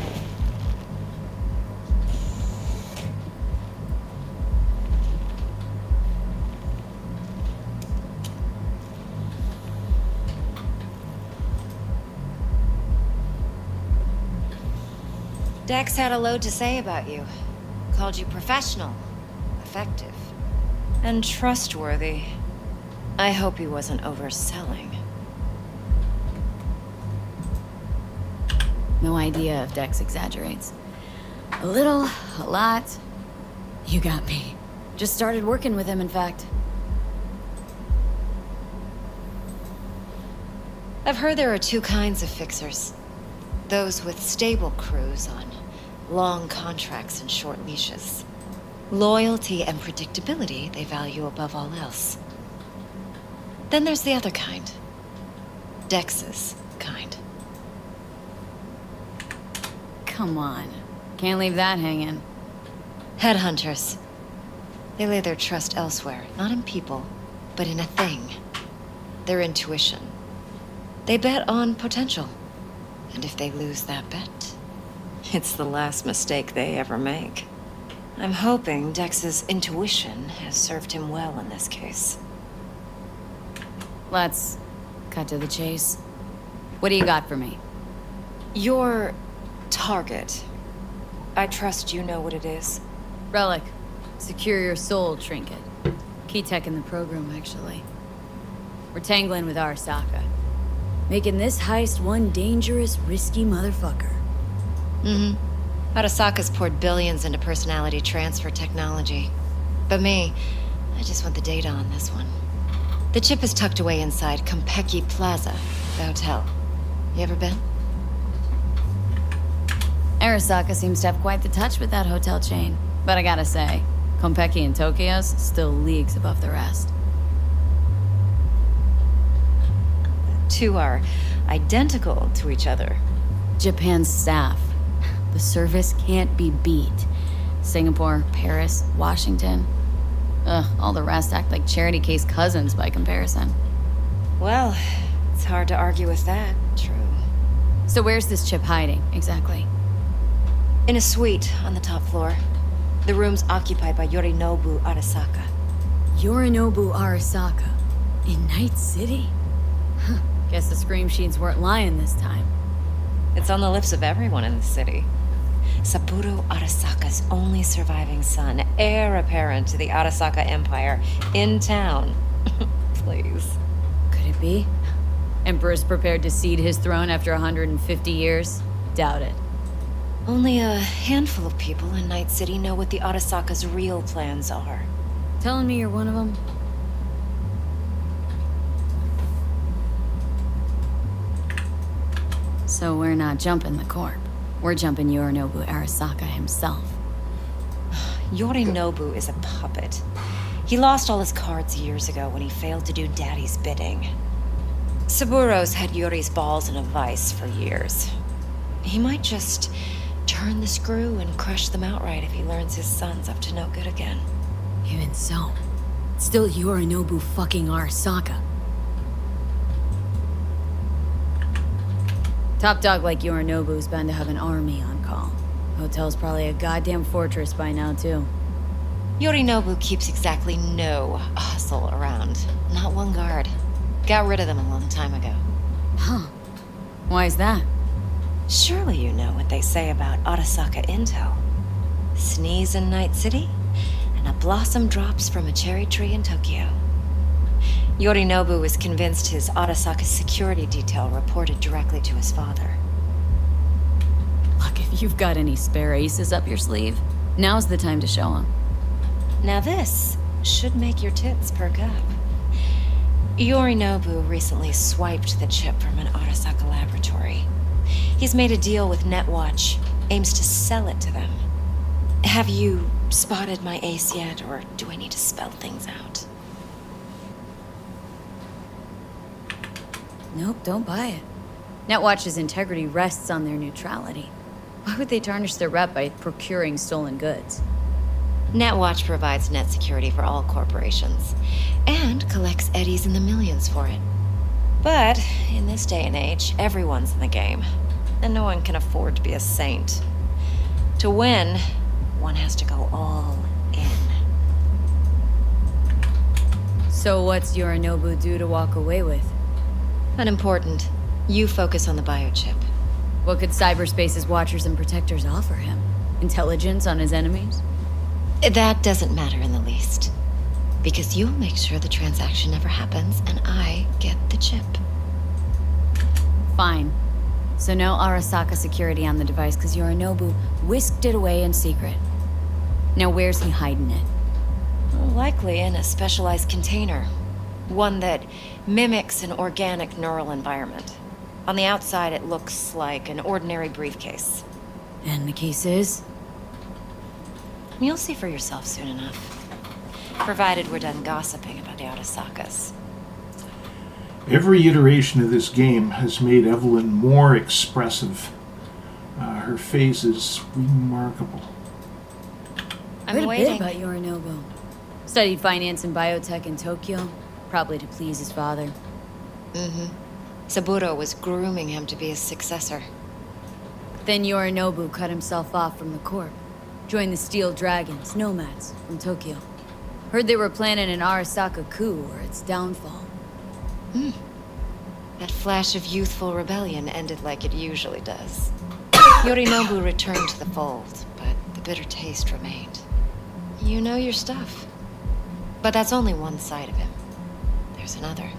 Dex had a load to say about you. Called you professional, effective, and trustworthy. I hope he wasn't overselling. No idea if Dex exaggerates. A little, a lot. You got me. Just started working with him, in fact. I've heard there are two kinds of fixers. Those with stable crews on long contracts and short leashes. Loyalty and predictability they value above all else. Then there's the other kind. Dex's kind. Come on. Can't leave that hanging. Headhunters. They lay their trust elsewhere, not in people, but in a thing. Their intuition. They bet on potential. And if they lose that bet, it's the last mistake they ever make. I'm hoping Dex's intuition has served him well in this case. Let's cut to the chase. What do you got for me? Your target. I trust you know what it is. Relic. Secure your soul trinket. Key tech in the program, actually. We're tangling with Arasaka. Making this heist one dangerous, risky motherfucker. Arasaka's poured billions into personality transfer technology. But me, I just want the data on this one. The chip is tucked away inside Konpeki Plaza, the hotel. You ever been? Arasaka seems to have quite the touch with that hotel chain. But I gotta say, Konpeki in Tokyo's still leagues above the rest. Two are identical to each other. Japan's staff. The service can't be beat. Singapore, Paris, Washington. Ugh, all the rest act like charity case cousins by comparison. Well, it's hard to argue with that. True. So where's this chip hiding, exactly? In a suite on the top floor. The room's occupied by Yorinobu Arasaka. Yorinobu Arasaka? In Night City? Huh. Guess the scream sheets weren't lying this time. It's on the lips of everyone in the city. Saburo Arasaka's only surviving son, heir apparent to the Arasaka Empire, in town. Please. Could it be? Emperor's prepared to cede his throne after 150 years? Doubt it. Only a handful of people in Night City know what the Arasaka's real plans are. Telling me you're one of them? So we're not jumping the corp. We're jumping Yorinobu Arasaka himself. Yorinobu is a puppet. He lost all his cards years ago when he failed to do Daddy's bidding. Saburo's had Yuri's balls in a vice for years. He might just turn the screw and crush them outright if he learns his son's up to no good again. Even so, it's still Yorinobu fucking Arasaka. Top dog like Yorinobu's bound to have an army on call. Hotel's probably a goddamn fortress by now, too. Yorinobu keeps exactly no hustle around. Not one guard. Got rid of them a long time ago. Huh. Why is that? Surely you know what they say about Arasaka intel. Sneeze in Night City, and a blossom drops from a cherry tree in Tokyo. Yorinobu is convinced his Arasaka security detail reported directly to his father. Look, if you've got any spare aces up your sleeve, now's the time to show them. Now this should make your tits perk up. Yorinobu recently swiped the chip from an Arasaka laboratory. He's made a deal with Netwatch, aims to sell it to them. Have you spotted my ace yet, or do I need to spell things out? Nope, don't buy it. Netwatch's integrity rests on their neutrality. Why would they tarnish their rep by procuring stolen goods? Netwatch provides net security for all corporations, and collects eddies in the millions for it. But in this day and age, everyone's in the game, and no one can afford to be a saint. To win, one has to go all in. So what's Yorinobu do to walk away with? Unimportant. You focus on the biochip. What could cyberspace's watchers and protectors offer him? Intelligence on his enemies? That doesn't matter in the least. Because you'll make sure the transaction never happens, and I get the chip. Fine. So no Arasaka security on the device, because Yorinobu whisked it away in secret. Now where's he hiding it? Likely in a specialized container. One that mimics an organic neural environment. On the outside, it looks like an ordinary briefcase. And the case is? You'll see for yourself soon enough. Provided we're done gossiping about the Arasakas. Every iteration of this game has made Evelyn more expressive. Her face is remarkable. I'm waiting. About Yorinobu. Studied finance and biotech in Tokyo, probably to please his father. Saburo was grooming him to be his successor. Then Yorinobu cut himself off from the corp. Joined the Steel Dragons, nomads, from Tokyo. Heard they were planning an Arasaka coup or its downfall. That flash of youthful rebellion ended like it usually does. Yorinobu returned to the fold, but the bitter taste remained. You know your stuff. But that's only one side of him. There's another.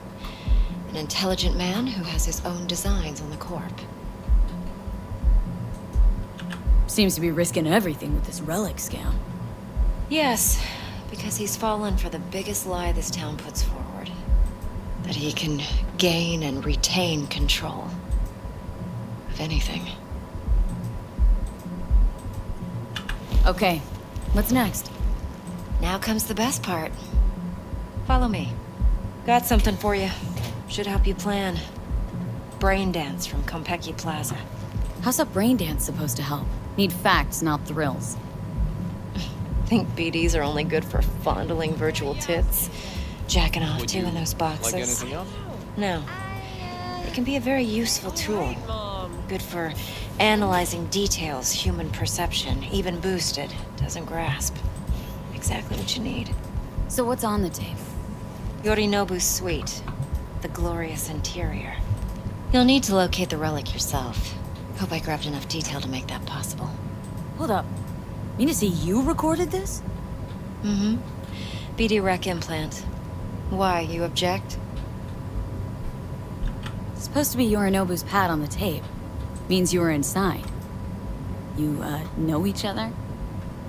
An intelligent man who has his own designs on the corp. Seems to be risking everything with this relic scam. Yes, because he's fallen for the biggest lie this town puts forward. That he can gain and retain control of anything. Okay, what's next? Now comes the best part. Follow me. Got something for you. Should help you plan. Braindance from Konpeki Plaza. How's a braindance supposed to help? Need facts, not thrills. Think BDs are only good for fondling virtual tits? Jacking off to in those boxes? Like anything else? No. It can be a very useful tool. Good for analyzing details human perception, even boosted, doesn't grasp. Exactly what you need. So what's on the tape? Yorinobu's suite. The glorious interior. You'll need to locate the relic yourself. Hope I grabbed enough detail to make that possible. Hold up. Mean to say you recorded this? Mm-hmm. BD rec implant. Why, you object? It's supposed to be Yorinobu's pad on the tape. Means you were inside. You, know each other?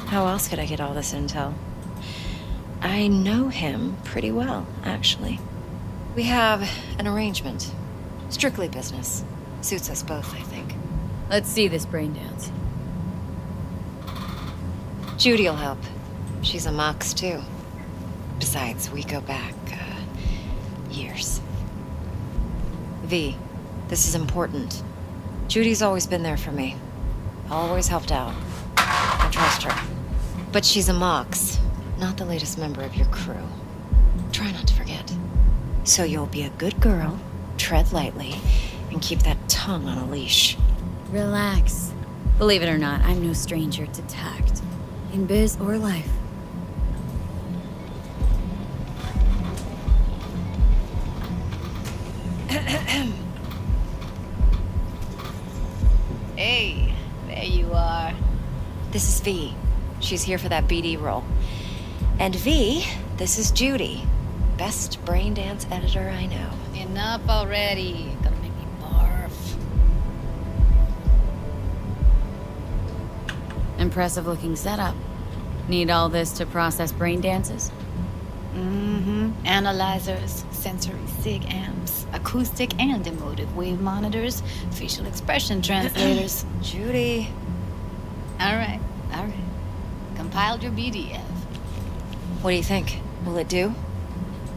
How else could I get all this intel? I know him pretty well, actually. We have an arrangement. Strictly business. Suits us both, I think. Let's see this braindance. Judy'll help. She's a Mox, too. Besides, we go back, years. V, this is important. Judy's always been there for me. Always helped out. I trust her. But she's a Mox, not the latest member of your crew. Try not to forget. So you'll be a good girl, tread lightly, and keep that tongue on a leash. Relax. Believe it or not, I'm no stranger to tact. In biz or life. Hey, there you are. This is V. She's here for that BD role. And V, this is Judy. Best braindance editor I know. Enough already. Gonna make me barf. Impressive looking setup. Need all this to process brain dances? Mm-hmm. Analyzers, sensory sig amps, acoustic and emotive wave monitors, facial expression translators. Judy. All right. Compiled your BDF. What do you think? Will it do?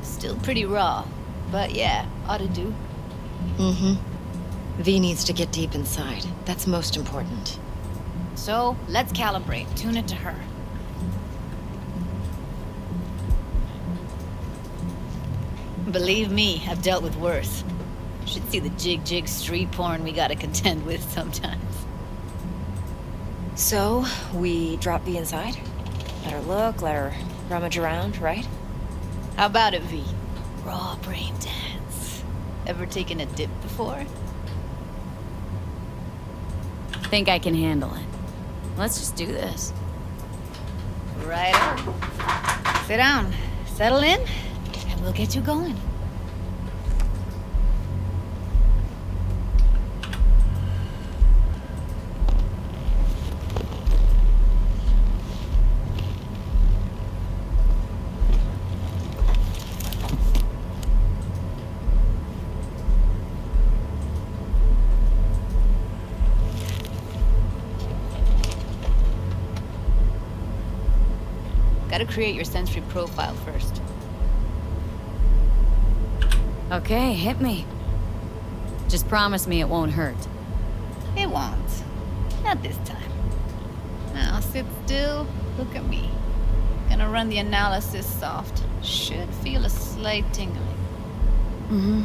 Still pretty raw, but yeah, ought to do. Mm-hmm. V needs to get deep inside. That's most important. So, let's calibrate. Tune it to her. Believe me, I've dealt with worse. You should see the jig street porn we gotta contend with sometimes. So, we drop V inside? Let her look, let her rummage around, right? How about it, V? Raw brain dance. Ever taken a dip before? Think I can handle it. Let's just do this. Right on. Sit down, settle in, and we'll get you going. Gotta create your sensory profile first. Okay, hit me. Just promise me it won't hurt. It won't. Not this time. Now sit still, look at me. Gonna run the analysis soft. Should feel a slight tingling. Mm-hmm.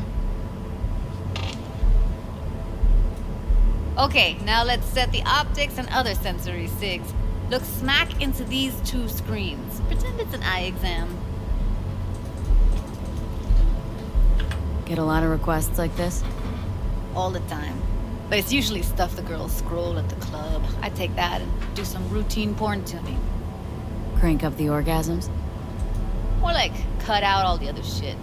Okay, now let's set the optics and other sensory sigs. Look smack into these two screens. Pretend it's an eye exam. Get a lot of requests like this? All the time. But it's usually stuff the girls scroll at the club. I take that and do some routine porn tuning. Crank up the orgasms? More like, cut out all the other shit.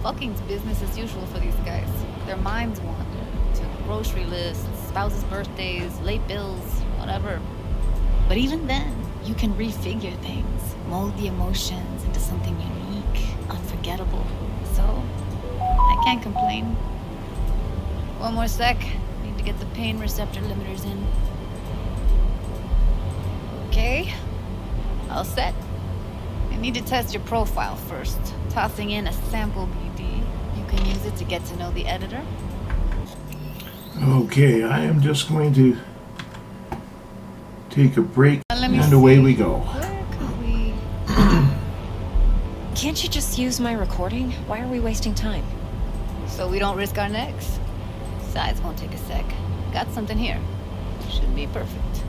Fucking's business as usual for these guys. Their minds wander to grocery lists, spouses' birthdays, late bills, whatever. But even then, you can refigure things, mold the emotions into something unique, unforgettable. So, I can't complain. One more sec. Need to get the pain receptor limiters in. Okay. All set. I need to test your profile first. Tossing in a sample BD. You can use it to get to know the editor. Okay, I am just going to take a break, Let me and away see. we go. Where could we... Can't you just use my recording? Why are we wasting time? So we don't risk our necks? Besides, won't take a sec. Got something here. Should be perfect.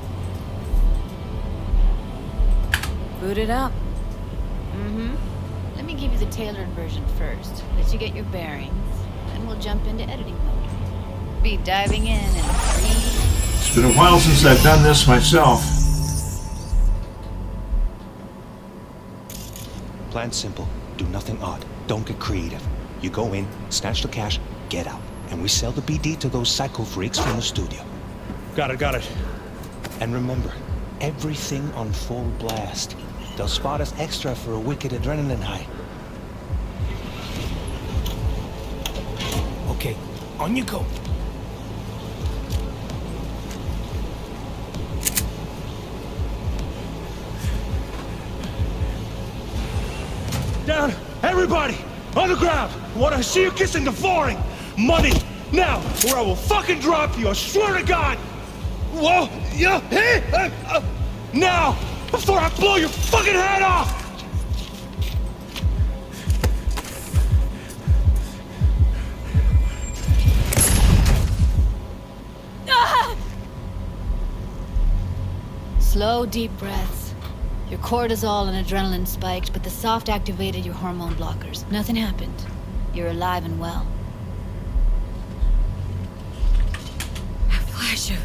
Boot it up. Mm-hmm. Let me give you the tailored version first. Let you get your bearings. Then we'll jump into editing mode. Be diving in 3... It's been a while since I've done this myself. Plan simple. Do nothing odd. Don't get creative. You go in, snatch the cash, get out. And we sell the BD to those psycho freaks from the studio. Got it. And remember, everything on full blast. They'll spot us extra for a wicked adrenaline high. Okay, on you go. Down! Everybody! On the ground! What I see you kissing the flooring! Money! Now! Or I will fucking drop you! I swear to God! Whoa! Yeah! Hey! Now! Before I blow your fucking head off! Slow, deep breaths. Your cortisol and adrenaline spiked, but the soft activated your hormone blockers. Nothing happened. You're alive and well. A flash of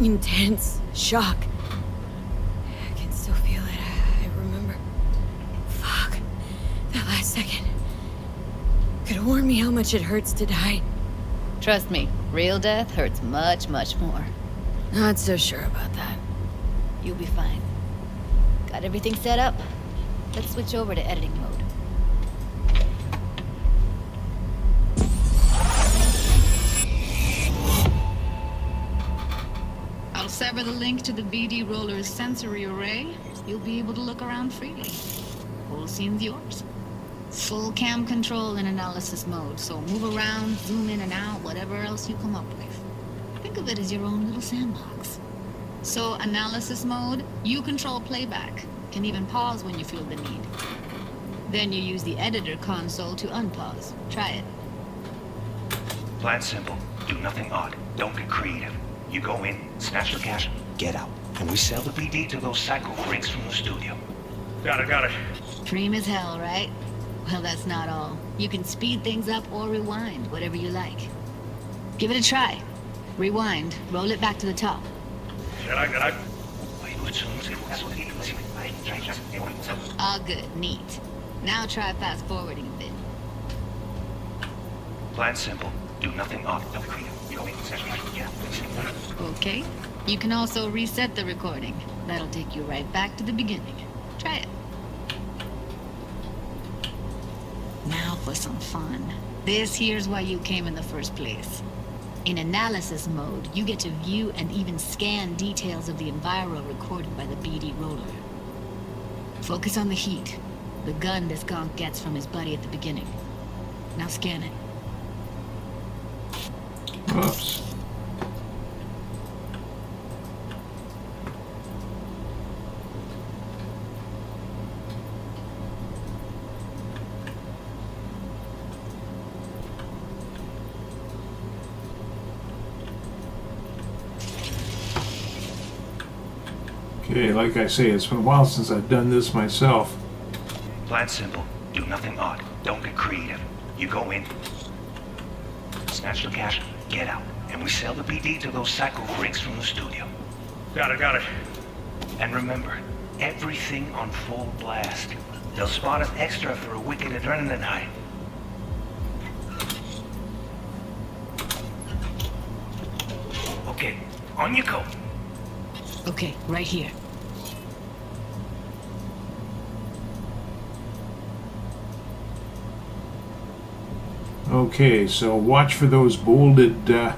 intense shock. I can still feel it. I remember. Fuck. That last second could have warned me how much it hurts to die. Trust me, real death hurts much, much more. Not so sure about that. You'll be fine. Got everything set up? Let's switch over to editing mode. I'll sever the link to the BD Roller's sensory array. You'll be able to look around freely. Whole scene's yours. Full cam control in analysis mode, so move around, zoom in and out, whatever else you come up with. Think of it as your own little sandbox. So, analysis mode, you control playback. Can even pause when you feel the need. Then you use the editor console to unpause. Try it. Plan simple. Do nothing odd. Don't get creative. You go in, snatch the cash, get out. And we sell the BD to those psycho freaks from the studio. Got it. Dream as hell, right? Well, that's not all. You can speed things up or rewind, whatever you like. Give it a try. Rewind, roll it back to the top. All good, neat. Now try fast forwarding a bit. Plan simple. Do nothing odd. Don't get creative. You go in, snatch the cash, get out. Okay. You can also reset the recording. That'll take you right back to the beginning. Try it. Now for some fun. This here's why you came in the first place. In analysis mode, you get to view and even scan details of the enviro recorded by the BD Roller. Focus on the heat, the gun this gonk gets from his buddy at the beginning. Now scan it. Oops. Okay, like I say, it's been a while since I've done this myself. Plan simple. Do nothing odd. Don't get creative. You go in, snatch the cash, get out. And we sell the BD to those psycho freaks from the studio. Got it. And remember, everything on full blast. They'll spot us extra for a wicked adrenaline high. Okay, on you go. Okay, right here. Okay, so watch for those bolded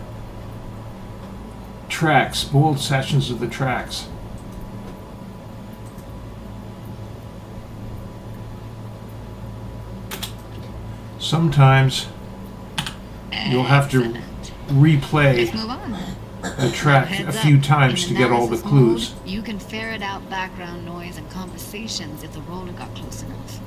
tracks, bold sections of the tracks. Sometimes you'll have to replay the track a few times to get all the clues. You can ferret out background noise and conversations if the roller got close enough.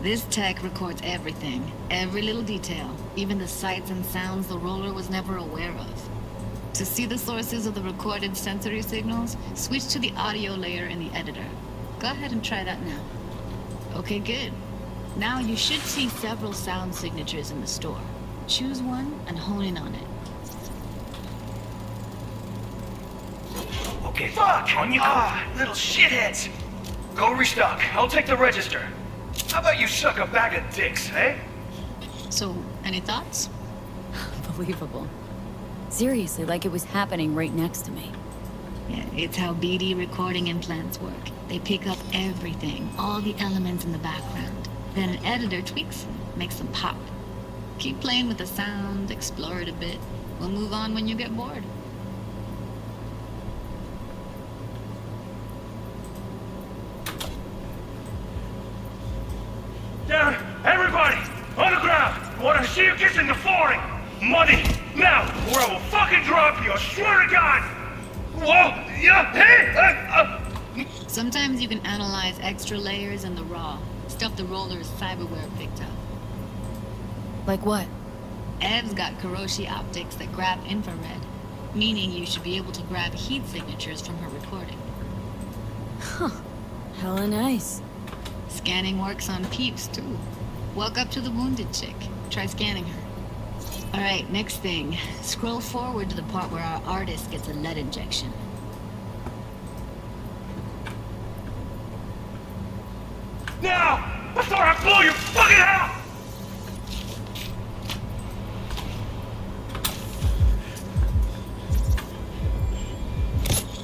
This tech records everything, every little detail, even the sights and sounds the roller was never aware of. To see the sources of the recorded sensory signals, switch to the audio layer in the editor. Go ahead and try that now. Okay, good. Now you should see several sound signatures in the store. Choose one and hone in on it. Okay, fuck! On you go! Little shitheads! Go restock. I'll take the register. How about you suck a bag of dicks, eh? So, any thoughts? Unbelievable. Seriously, like it was happening right next to me. Yeah, it's how BD recording implants work. They pick up everything, all the elements in the background. Then an editor tweaks them, makes them pop. Keep playing with the sound, explore it a bit. We'll move on when you get bored. Down! Everybody! On the ground! I want to see you kissing the flooring! Money! Now! Or I will fucking drop you! I swear to God! Whoa! Yeah! Hey! Sometimes you can analyze extra layers in the raw. Stuff the roller's cyberware picked up. Like what? Ev's got Kuroshi optics that grab infrared, meaning you should be able to grab heat signatures from her recording. Huh. Hella nice. Scanning works on peeps, too. Walk up to the wounded chick. Try scanning her. Alright, next thing. Scroll forward to the part where our artist gets a lead injection. Now! Before I blow your fucking house!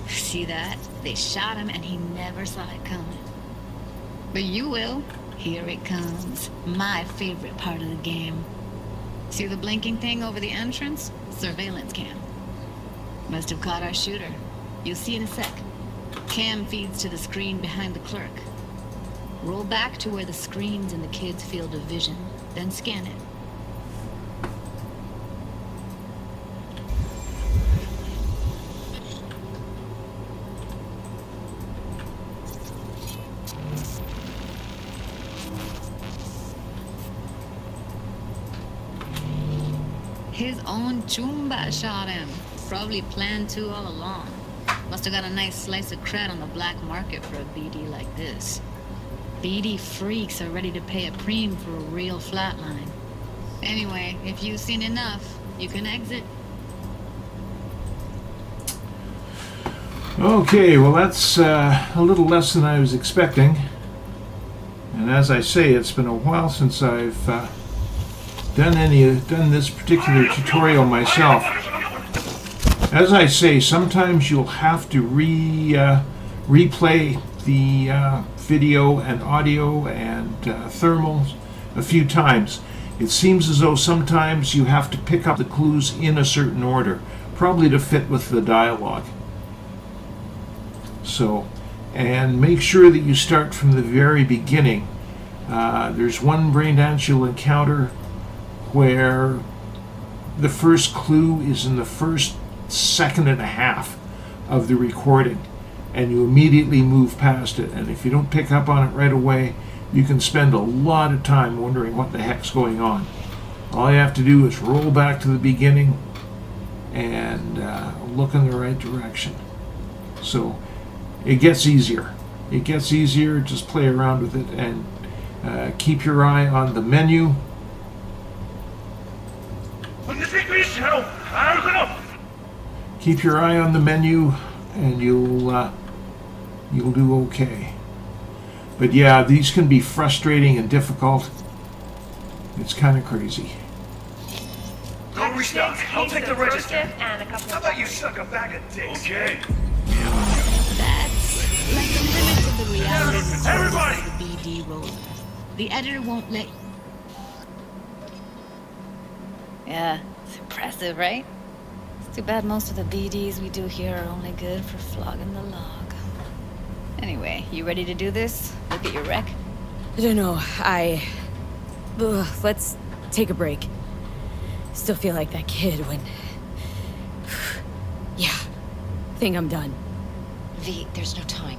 See that? They shot him and he never saw it coming. But you will. Here it comes. My favorite part of the game. See the blinking thing over the entrance? Surveillance cam. Must have caught our shooter. You'll see in a sec. Cam feeds to the screen behind the clerk. Roll back to where the screen's in the kid's field of vision, then scan it. His own Chumba shot him. Probably planned to all along. Must have got a nice slice of cred on the black market for a BD like this. BD freaks are ready to pay a preem for a real flatline. Anyway, if you've seen enough, you can exit. Okay, well that's a little less than I was expecting. And as I say, it's been a while since I've done this particular tutorial myself. As I say, sometimes you'll have to replay the video and audio and thermals a few times. It seems as though sometimes you have to pick up the clues in a certain order, probably to fit with the dialogue. So, and make sure that you start from the very beginning. There's one braindance you'll encounter where the first clue is in the first second and a half of the recording, and you immediately move past it. And if you don't pick up on it right away, you can spend a lot of time wondering what the heck's going on. All you have to do is roll back to the beginning and look in the right direction. So it gets easier. It gets easier. Just play around with it and keep your eye on the menu. Keep your eye on the menu, and you'll You'll do okay. But yeah, these can be frustrating and difficult. It's kind of crazy. Don't restock. I'll take the register. And a couple How about you suck a bag of dicks? Okay. That's like the limit of the reality Everybody! of the BD roller. The editor won't let... Yeah, it's impressive, right? It's too bad most of the BDs we do here are only good for flogging the log. Anyway, you ready to do this? Look at your wreck? I don't know. Let's take a break. Still feel like that kid when... Yeah. Think I'm done. V, there's no time.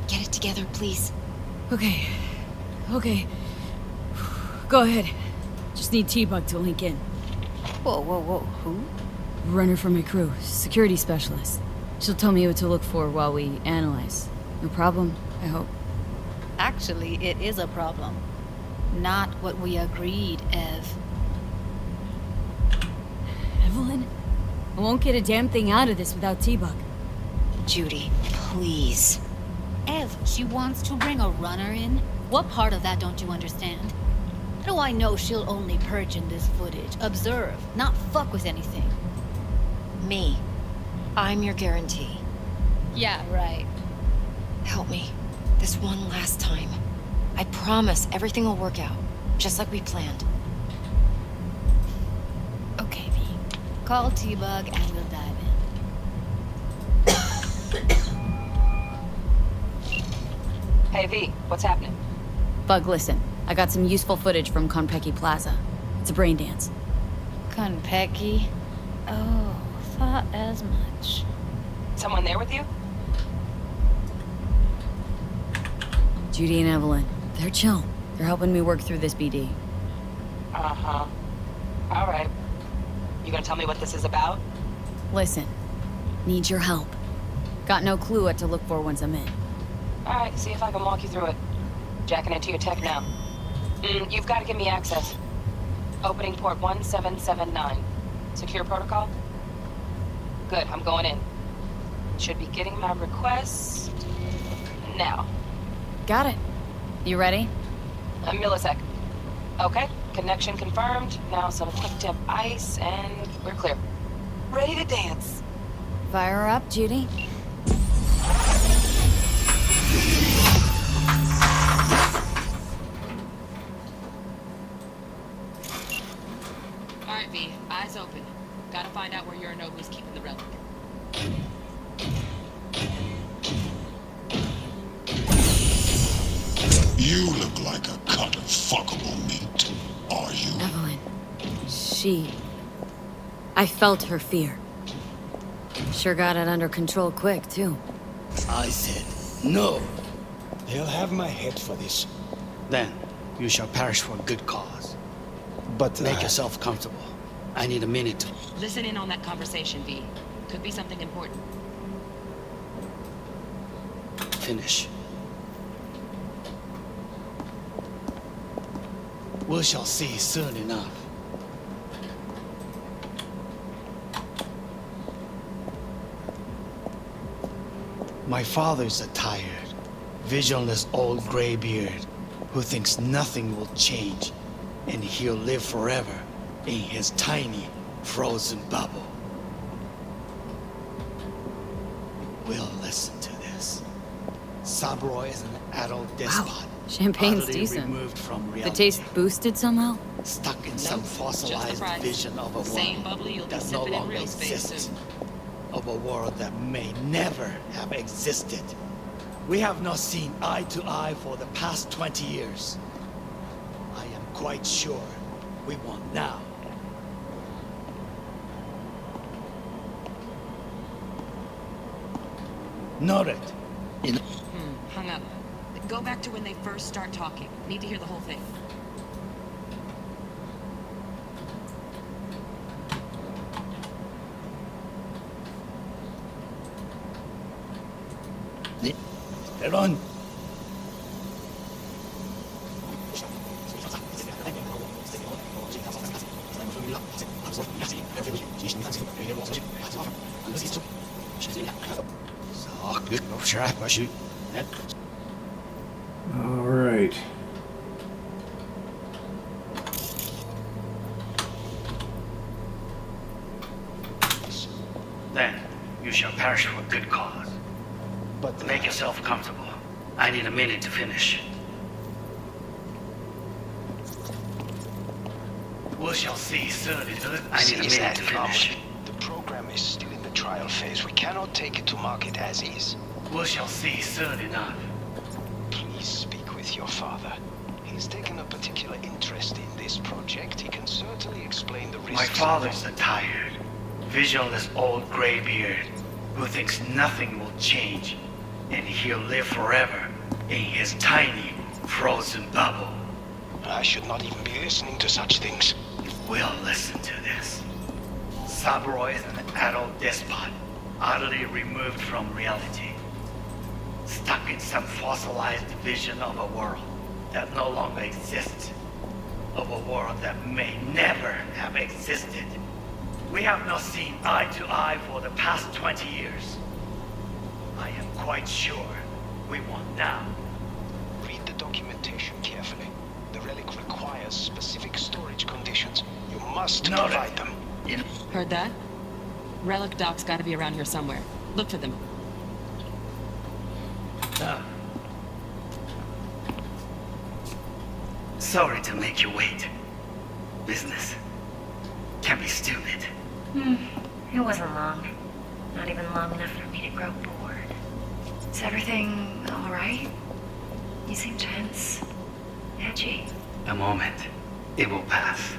Get it together, please. Okay. Go ahead. Just need T-Bug to link in. Whoa. Who? Runner for my crew. Security specialist. She'll tell me what to look for while we analyze. No problem, I hope. Actually, it is a problem. Not what we agreed, Ev. Evelyn? I won't get a damn thing out of this without T-Bug. Judy, please. Ev, she wants to bring a runner in? What part of that don't you understand? How do I know she'll only purge in this footage, observe, not fuck with anything? Me. I'm your guarantee. Yeah, right. Help me. This one last time. I promise everything will work out, just like we planned. Okay, V. Call T-Bug and we'll dive in. Hey, V, what's happening? Bug, listen. I got some useful footage from Konpeki Plaza. It's a braindance. Konpeki? Oh, thought as much. Someone there with you? Judy and Evelyn. They're chill. They're helping me work through this BD. Uh-huh. All right. You gonna tell me what this is about? Listen. Need your help. Got no clue what to look for once I'm in. All right, see if I can walk you through it. Jacking into your tech now. You've got to give me access. Opening port 1779. Secure protocol? Good, I'm going in. Should be getting my request now. Got it. You ready? A millisec. Okay, connection confirmed. Now some quick tip ice, and we're clear. Ready to dance. Fire her up, Judy. Alright, V. Eyes open. Gotta find out where Yorinobu's keeping the relic. You look like a cut of fuckable meat, are you? Evelyn. I felt her fear. Sure got it under control quick, too. I said, no. They'll have my head for this. Then, you shall perish for a good cause. But make yourself comfortable. I need a minute to... Listen in on that conversation, V. Could be something important. Finish. We shall see soon enough. My father's a tired, visionless old graybeard who thinks nothing will change and he'll live forever in his tiny, frozen bubble. We'll listen to this. Saburo is an adult despot. Wow. Champagne's utterly decent. removed from reality. The taste boosted somehow? Stuck in some fossilized vision of a world that no longer exists. Of a world that may never have existed. We have not seen eye to eye for the past 20 years. I am quite sure we want now. Noted. Hung up. Go back to when they first start talking. Need to hear the whole thing. Run. All right. Then you shall perish for a good cause. But make yourself comfortable. I need a minute to finish. We shall see, sir. I need a minute to finish. The program is still in the trial phase. We cannot take it to market as is. We shall see soon enough. Please speak with your father. He's taken a particular interest in this project. He can certainly explain the risks. My father's a tired, visionless old graybeard who thinks nothing will change, and he'll live forever in his tiny, frozen bubble. I should not even be listening to such things. You will listen to this. Saburo is an adult despot, utterly removed from reality. Stuck in some fossilized vision of a world that no longer exists. Of a world that may never have existed. We have not seen eye to eye for the past 20 years. I am quite sure we won't now. Read the documentation carefully. The relic requires specific storage conditions. You must provide them. Heard that? Relic doc's gotta be around here somewhere. Look for them. Sorry to make you wait. Business can be stupid. It wasn't long. Not even long enough for me to grow bored. Is everything all right? You seem tense. Edgy. A moment. It will pass.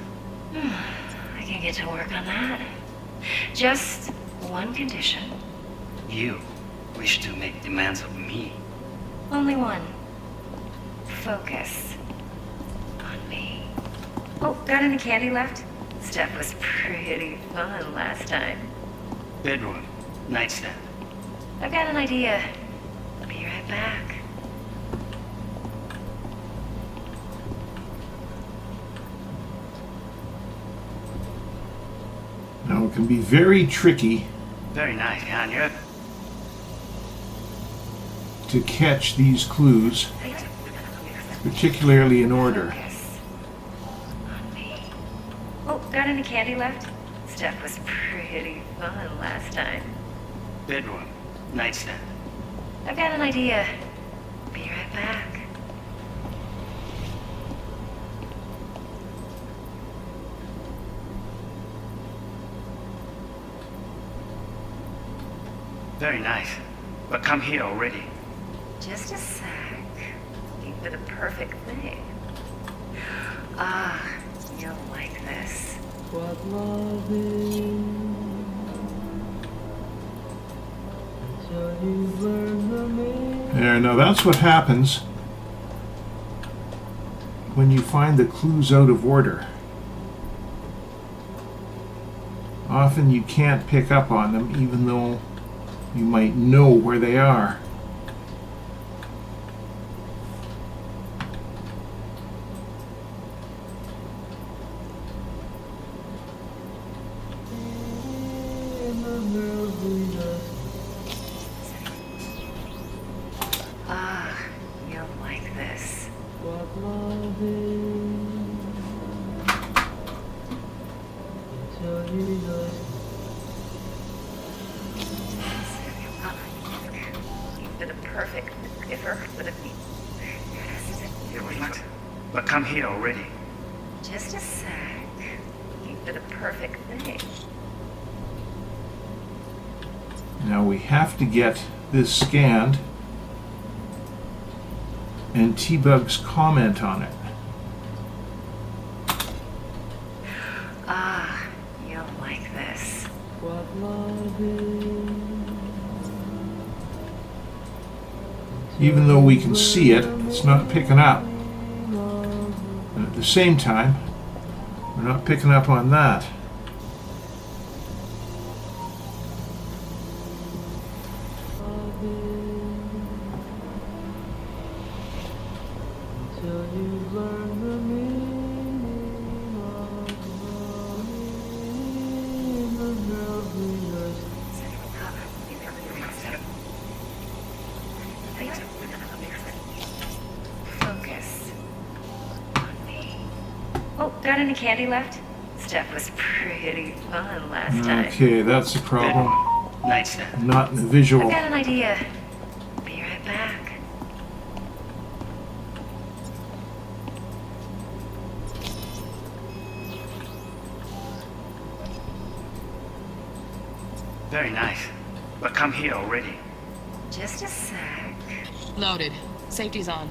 I can get to work on that. Just one condition. You wish to make demands of me. Only one. Focus on me. Oh, got any candy left? Stuff was pretty fun last time. Bedroom. Nightstand. I've got an idea. I'll be right back. Now it can be very tricky Very nice, Kanye. to catch these clues, particularly in order. Oh, got any candy left? Stuff was pretty fun last time. Bedroom. Nightstand. I've got an idea. Be right back. Very nice. But come here already. Just a sec. Keep it a perfect thing. Ah, you'll like this. What love is until you learn the meaning. There, now that's what happens when you find the clues out of order. Often you can't pick up on them even though you might know where they are. Ah, you'll like this. What love is until you just Keep it a perfect giver, but if But come here already. just a sec. Keep it a perfect thing. Now we have to get this scanned and T-Bug's comment on it. Ah, you'll like this. what love is. Even though we can see it, it's not picking up. And at the same time, we're not picking up on that. Until you learn the meaning of love in the melody. Got any candy left? Stuff was pretty fun last time. Okay, that's the problem. Nightstand. Not in the visual. I've got an idea. Be right back. Very nice. But come here already. Just a sec. Loaded. Safety's on.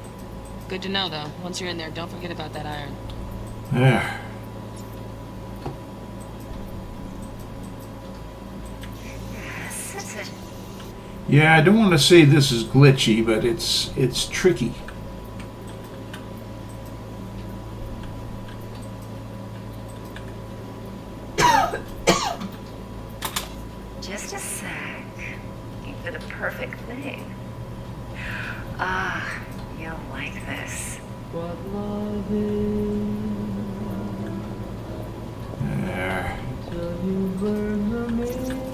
Good to know, though. Once you're in there, don't forget about that iron. There. Yeah, I don't want to say this is glitchy, but it's tricky. Just a sec. Looking for the perfect thing. Ah, you'll like this. What love is. There. Till you learn the meaning.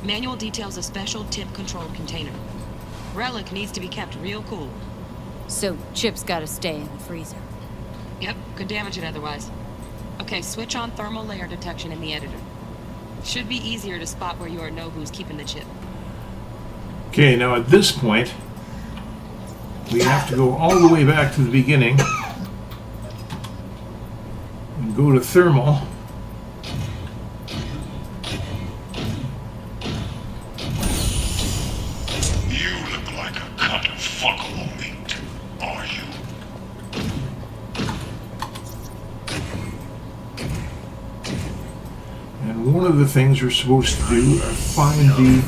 Manual details a special tip control container. Relic needs to be kept real cool. So, Chip's gotta stay in the freezer. Yep, could damage it otherwise. Okay, switch on thermal layer detection in the editor. Should be easier to spot where you or know who's keeping the chip. Okay, now at this point, we have to go all the way back to the beginning and go to thermal. One of the things we're supposed to do are find the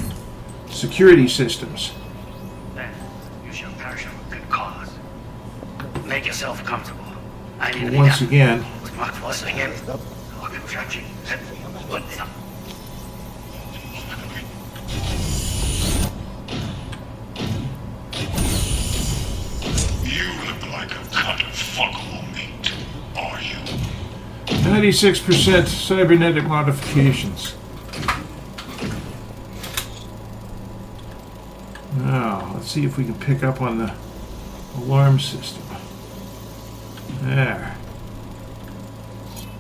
security systems. Then you shall perish for a good cause. Make yourself comfortable. I need Once again, You look like a cut of fuckable meat, are you? 96% cybernetic modifications. Now, let's see if we can pick up on the alarm system. There.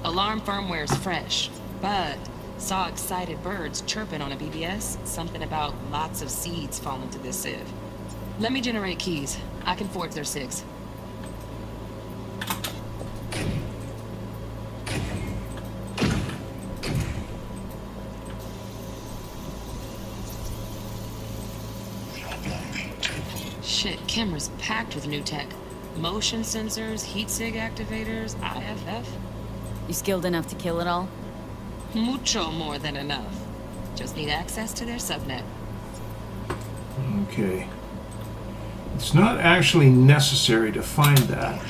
Alarm firmware's fresh, but saw excited birds chirping on a BBS. Something about lots of seeds falling to this sieve. Let me generate keys. I can forge their SIGs. Shit, camera's packed with new tech. Motion sensors, heat sig activators, IFF. You skilled enough to kill it all? Mucho more than enough. Just need access to their subnet. Okay. It's not actually necessary to find that.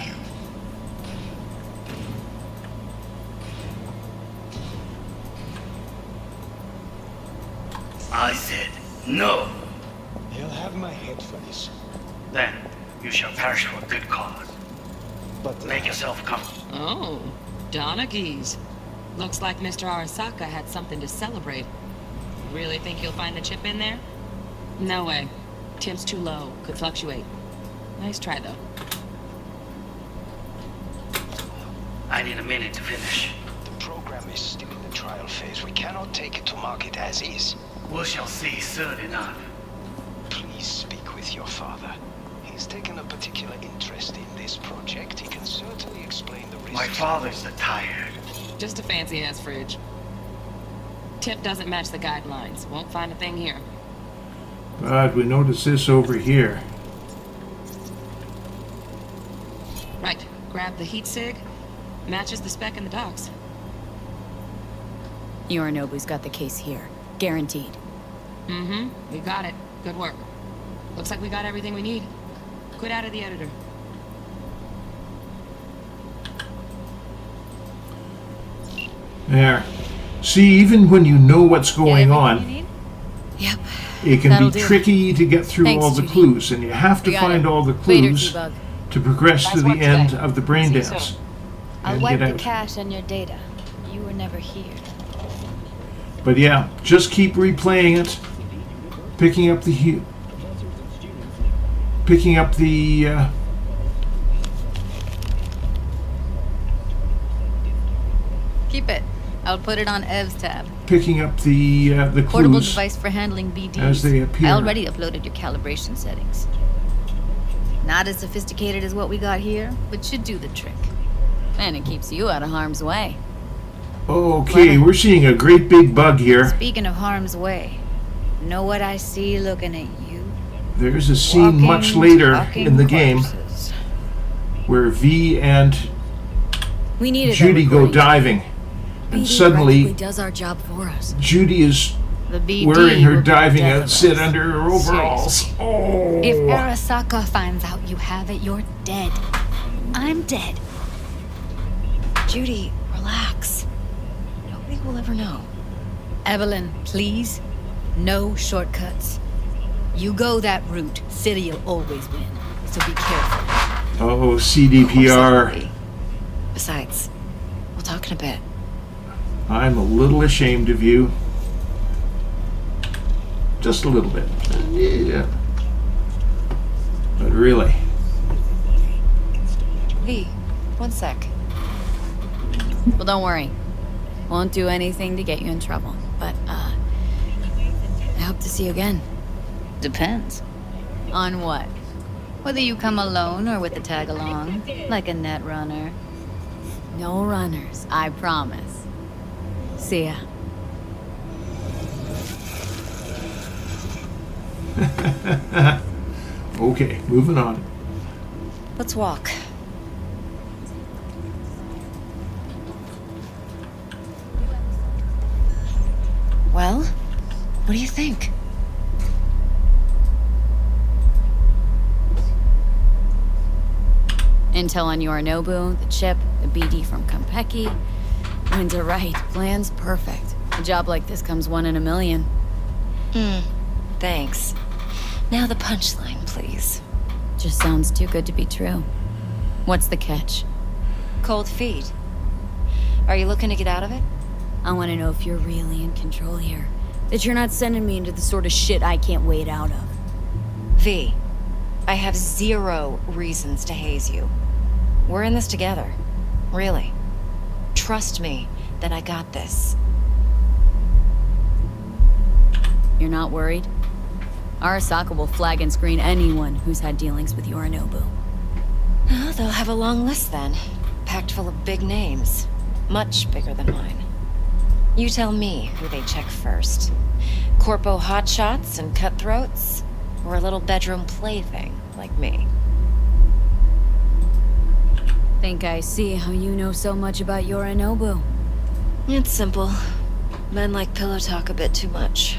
I said no. He'll have my head for this. Then you shall perish for a good cause. But make yourself comfortable. Oh, Donaghy's. Looks like Mr. Arasaka had something to celebrate. Really think you'll find the chip in there? No way. Temp's too low. Could fluctuate. Nice try, though. I need a minute to finish. The program is still in the trial phase. We cannot take it to market as is. We shall see soon enough. Please speak with your father. He's taken a particular interest in this project. He can certainly explain the risks. My father's tired. Just a fancy-ass fridge. Tip doesn't match the guidelines. Won't find a thing here. But we notice this over here. Right. Grab the heat sig. Matches the spec in the docs. Yorinobu's got the case here. Guaranteed. Mm-hmm. We got it. Good work. Looks like we got everything we need. Quit out of the editor. There. See, even when you know what's going on, Yep. it can That'll be do. tricky to get through Thanks, all the Judy. clues, and you have to We got find it. all the Later, clues T-Bug. to progress Nice to the work end today. of the brain See you dance. soon. I'll and wipe get the out. cache on your data. You were never here. But yeah, just keep replaying it, picking up the I'll put it on Ev's tab. Picking up the Portable clues device for handling BDs. as they appear. I already uploaded your calibration settings. Not as sophisticated as what we got here, but should do the trick. And it keeps you out of harm's way. Okay, we're seeing a great big bug here. Speaking of harm's way, know what I see looking at you? There's a scene much later in the game where V and Judy go diving, and suddenly does our job for us. Judy is The BD wearing her will be diving death of outfit us. under her overalls. Seriously. Oh. If Arasaka finds out you have it, you're dead. I'm dead. Judy, relax. Nobody will ever know. Evelyn, please. No shortcuts. You go that route, City'll always win. So be careful. Oh, CDPR. Besides, we'll talk in a bit. I'm a little ashamed of you. Just a little bit. Yeah. But really. V, one sec. Well, don't worry. Won't do anything to get you in trouble. But, I hope to see you again. Depends. On what? Whether you come alone or with the tag along, like a net runner. No runners, I promise. See ya. Okay, moving on. Let's walk. Well, what do you think? Intel on Yorinobu, the chip, the BD from Konpeki. Winds are right. Plan's perfect. A job like this comes 1 in a million. Thanks. Now the punchline, please. Just sounds too good to be true. What's the catch? Cold feet. Are you looking to get out of it? I want to know if you're really in control here. That you're not sending me into the sort of shit I can't wade out of. V, I have 0 reasons to haze you. We're in this together. Really. Trust me that I got this. You're not worried? Arasaka will flag and screen anyone who's had dealings with Yorinobu. Oh, they'll have a long list then. Packed full of big names. Much bigger than mine. You tell me who they check first. Corpo hotshots and cutthroats? Or a little bedroom plaything like me? Think I see how you know so much about Yorinobu. It's simple. Men like pillow talk a bit too much.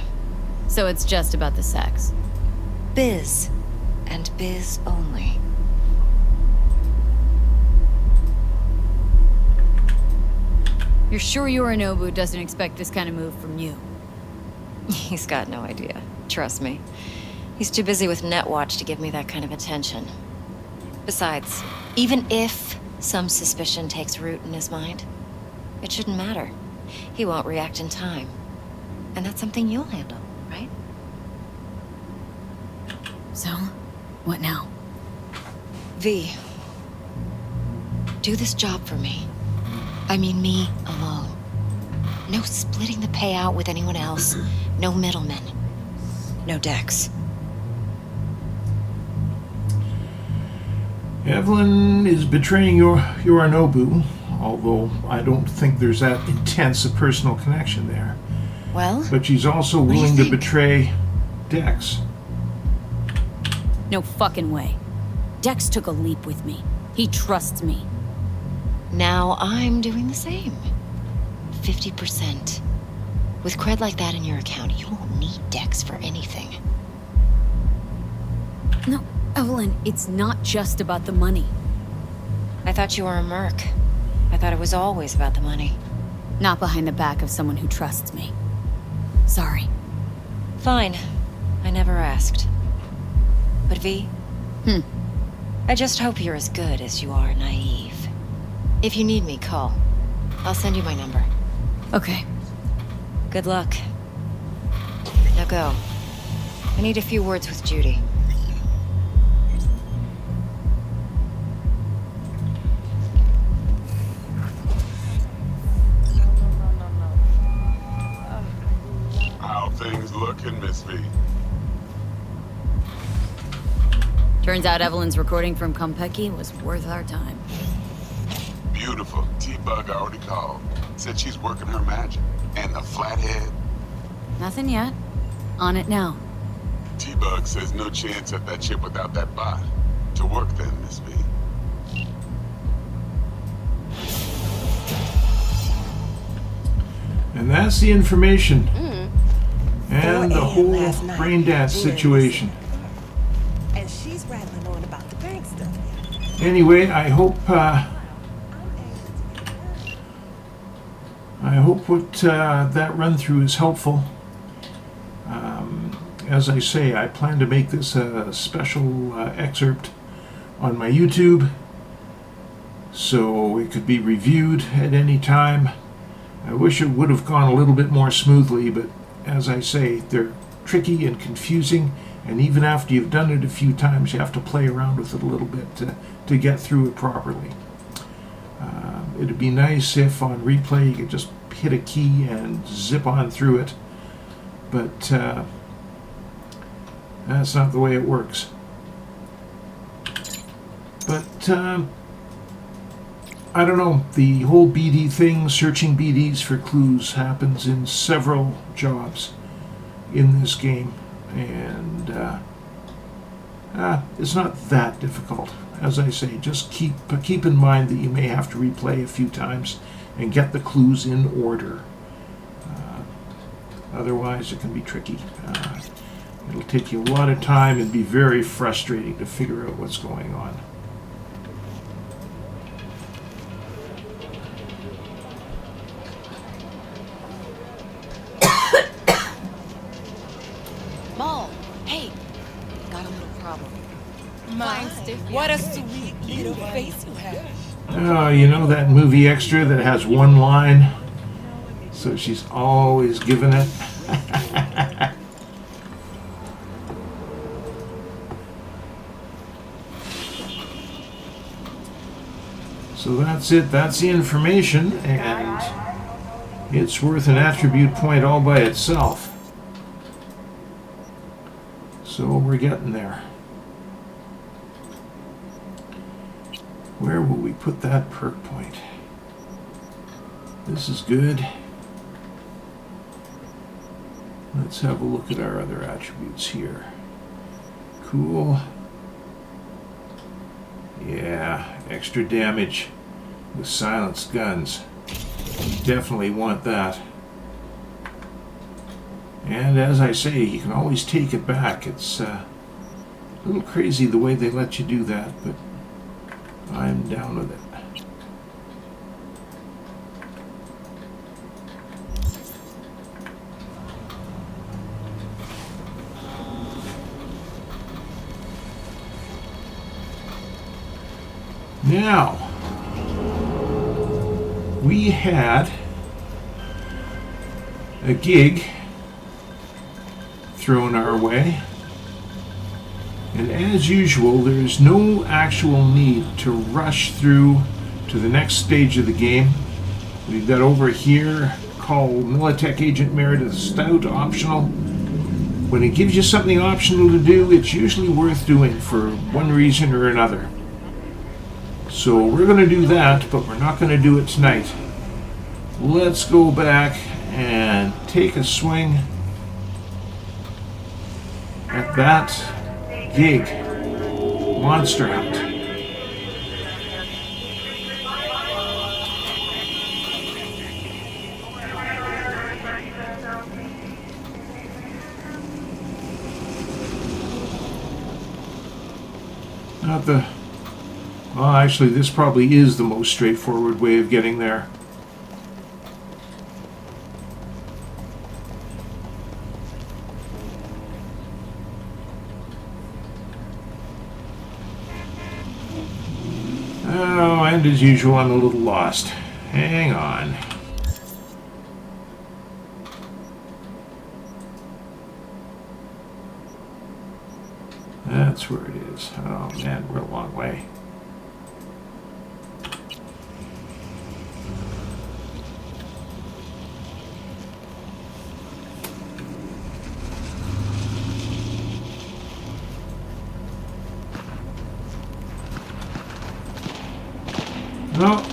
So it's just about the sex. Biz. And biz only. You're sure Yorinobu doesn't expect this kind of move from you? He's got no idea. Trust me. He's too busy with Netwatch to give me that kind of attention. Besides, even if some suspicion takes root in his mind, it shouldn't matter. He won't react in time. And that's something you'll handle, right? So, what now? V, do this job for me. I mean me alone. No splitting the payout with anyone else. No middlemen. No decks. Evelyn is betraying Yorinobu, although I don't think there's that intense a personal connection there. Well, but she's also willing to betray Dex. No fucking way. Dex took a leap with me. He trusts me. Now I'm doing the same. 50%. With cred like that in your account, you won't need Dex for anything. No, Evelyn, it's not just about the money. I thought you were a merc. I thought it was always about the money. Not behind the back of someone who trusts me. Sorry. Fine. I never asked. But V? I just hope you're as good as you are naive. If you need me, call. I'll send you my number. Okay. Good luck. Now go. I need a few words with Judy. things looking, Miss V? Turns out Evelyn's recording from Konpeki was worth our time. Beautiful. T-Bug already called. Said she's working her magic. And the flathead? Nothing yet. On it now. T-Bug says no chance at that chip without that bot. To work then, Miss V. And that's the information. And the whole braindance situation. And she's rattling on about the bank stuff. Anyway, I hope what that run through is helpful. As I say, I plan to make this a special excerpt on my YouTube, so it could be reviewed at any time. I wish it would have gone a little bit more smoothly, but as I say, they're tricky and confusing, and even after you've done it a few times, you have to play around with it a little bit to get through it properly. It'd be nice if on replay you could just hit a key and zip on through it, but that's not the way it works. But I don't know, the whole BD thing, searching BDs for clues, happens in several jobs in this game, and it's not that difficult. As I say, just keep in mind that you may have to replay a few times and get the clues in order. Otherwise, it can be tricky. It'll take you a lot of time and be very frustrating to figure out what's going on. Mo, hey, got a little problem. Mine's different. What a sweet little face you have. Oh, you know that movie extra that has one line? So she's always giving it. So that's it. That's the information, and it's worth an attribute point all by itself. So we're getting there. Where will we put that perk point? This is good. Let's have a look at our other attributes here. Cool. Yeah, extra damage with silenced guns. You definitely want that. And as I say, you can always take it back. It's a little crazy the way they let you do that, but I'm down with it. Now, we had a gig thrown our way, and as usual, there's no actual need to rush through to the next stage of the game. We've got over here called Militech Agent Meredith Stout optional. When it gives you something optional to do, it's usually worth doing for one reason or another. So we're going to do that, but we're not going to do it tonight. Let's go back and take a swing at that gig, Monster Hunt. Not the... Well, actually, this probably is the most straightforward way of getting there. Oh, and as usual, I'm a little lost. Hang on. That's where it is. Oh man, we're a long way. No.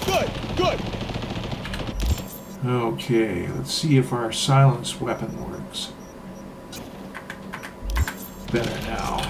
Good, good. Okay, let's see if our silence weapon works. Better now.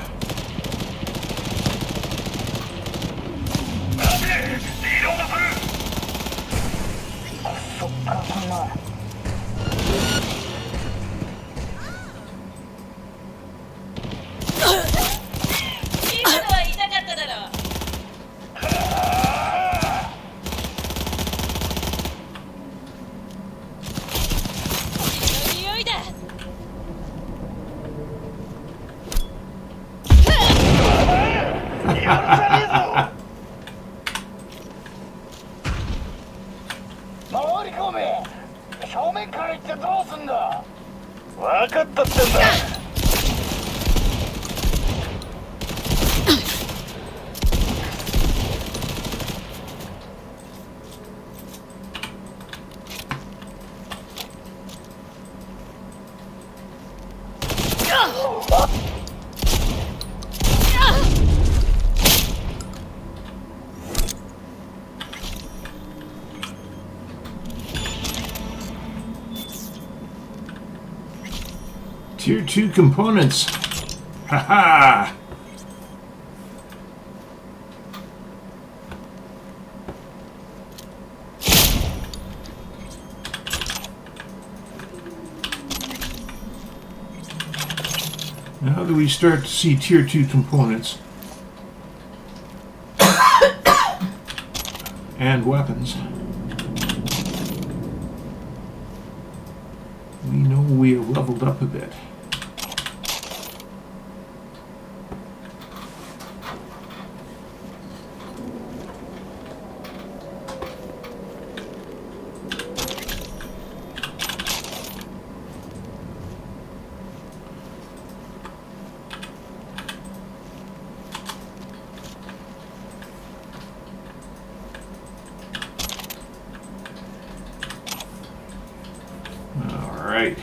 Tier 2 components. Haha! Now that we start to see Tier 2 components and weapons, we know we have leveled up a bit. Right.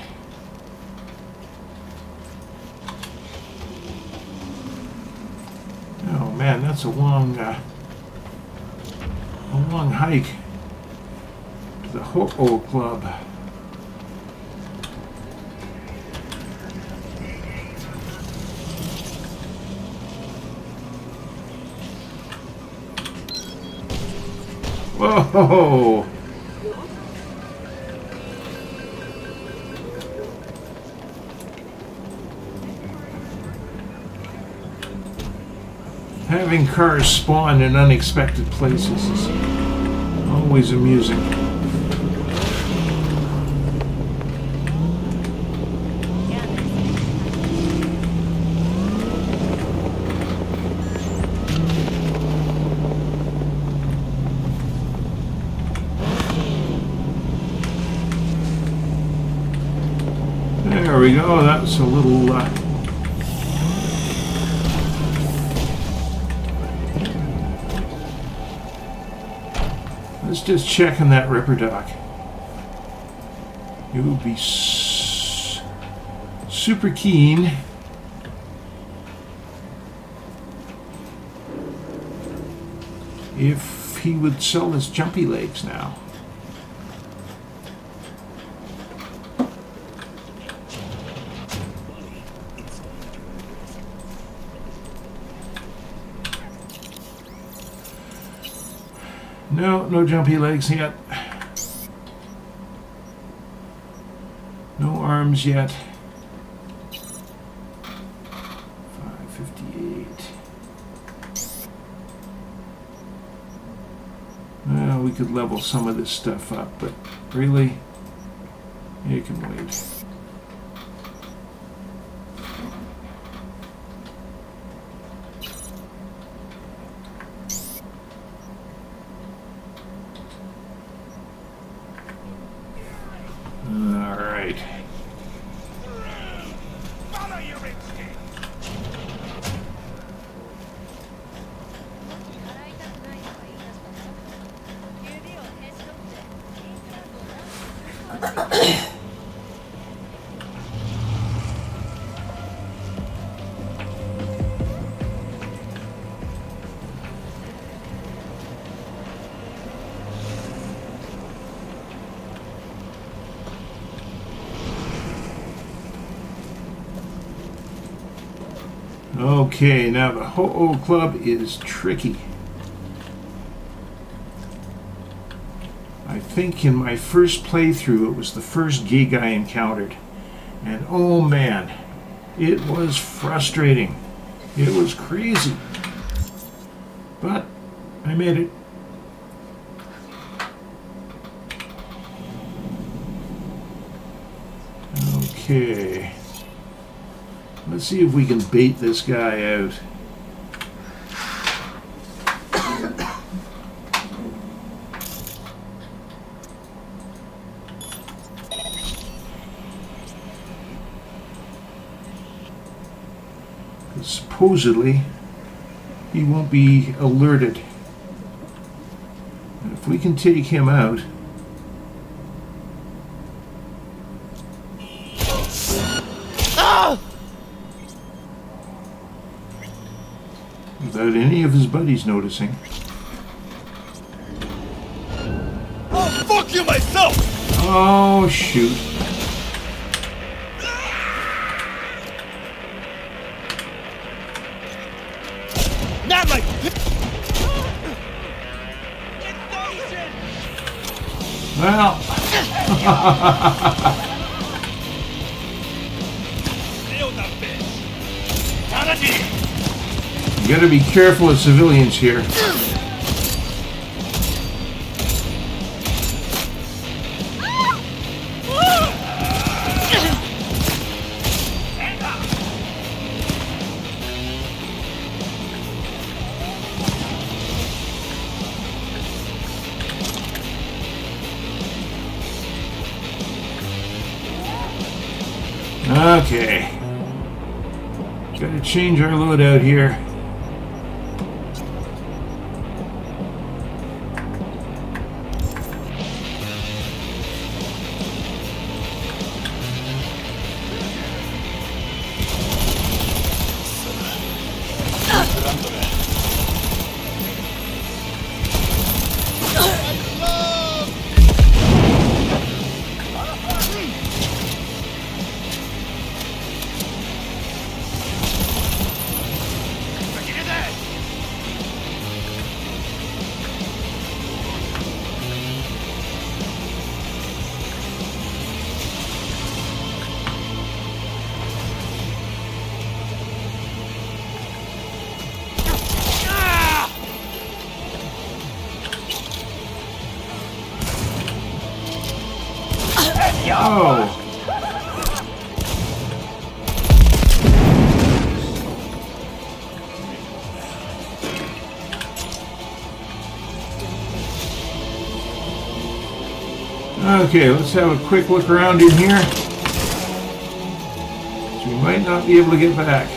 Oh man, that's a long hike to the Ho-Oh Club. Whoa! Having cars spawn in unexpected places is always amusing. There we go, that's a little let's just check on that ripperdoc. It would be super keen if he would sell his jumpy legs now. No, no jumpy legs yet. No arms yet. 558. Well, we could level some of this stuff up, but really, it can wait. Okay, now the Ho-Oh Club is tricky. I think in my first playthrough it was the first gig I encountered. And oh man, it was frustrating. It was crazy. But I made it. Okay. Let's see if we can bait this guy out. Supposedly, he won't be alerted. And if we can take him out, without any of his buddies noticing. Oh, fuck you myself! Oh, shoot. Not like well. You gotta be careful of civilians here. Okay. Gotta change our loadout here. Oh. Okay, let's have a quick look around in here. So we might not be able to get back.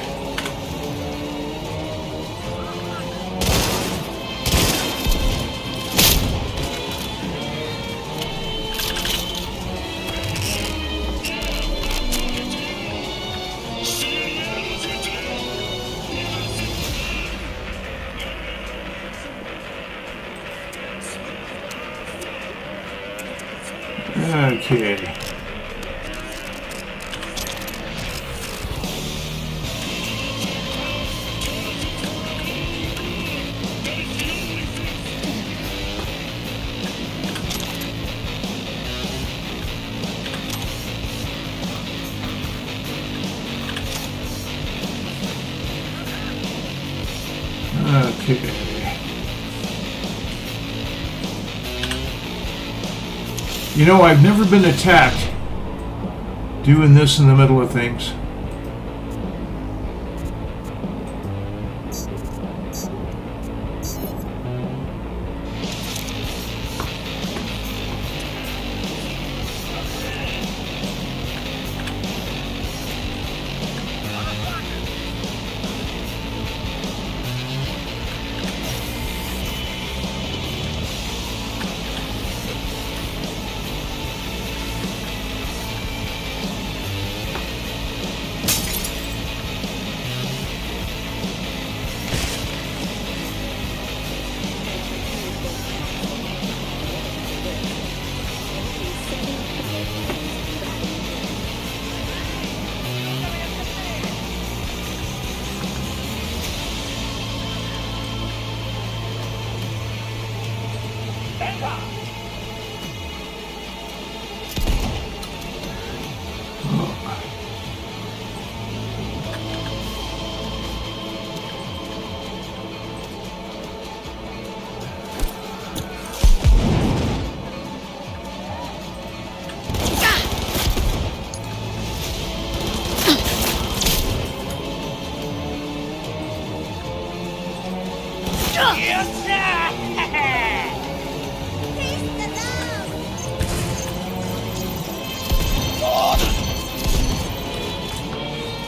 Okay. Okay. You know, I've never been attacked doing this in the middle of things.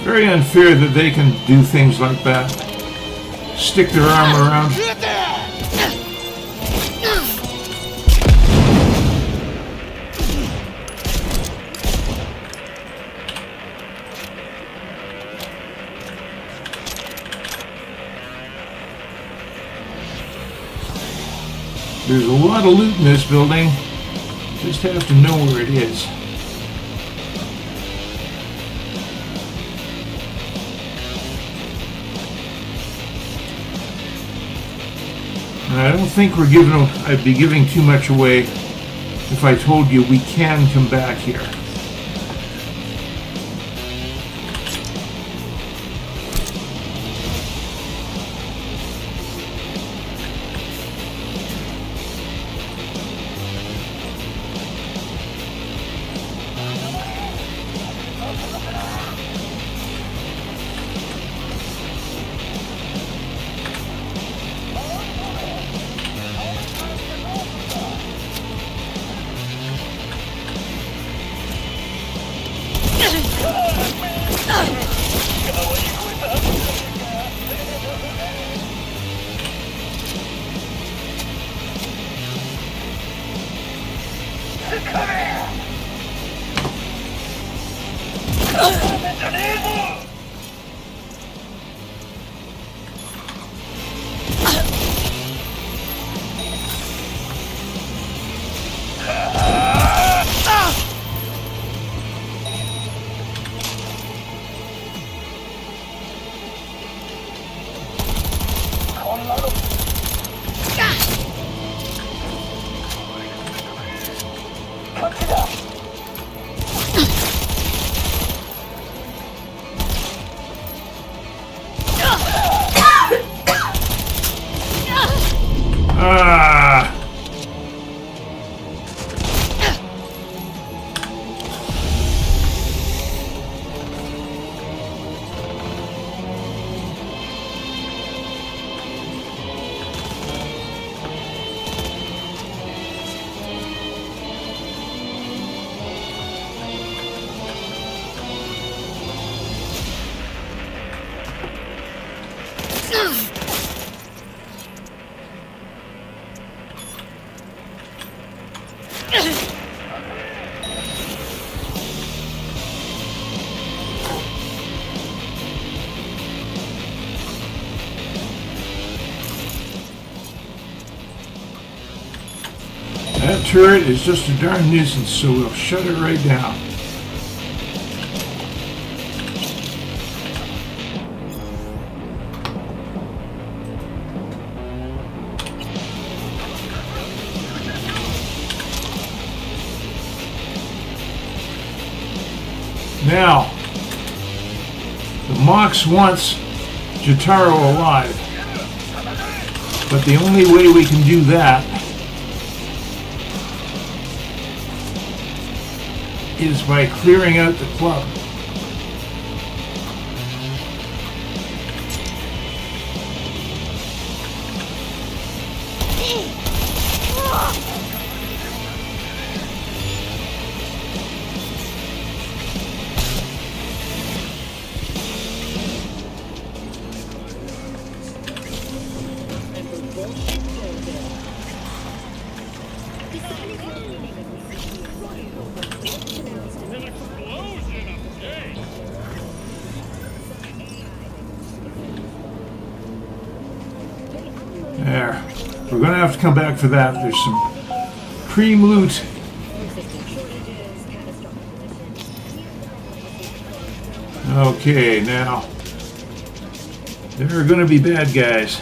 Very unfair that they can do things like that. Stick their arm around. There's a lot of loot in this building. Just have to know where it is. And I don't think I'd be giving too much away if I told you we can come back here. That turret is just a darn nuisance, so we'll shut it right down. Now, the Mox wants Jotaro alive, but the only way we can do that is by clearing out the club. There. We're going to have to come back for that. There's some cream loot. Okay, now. There are going to be bad guys.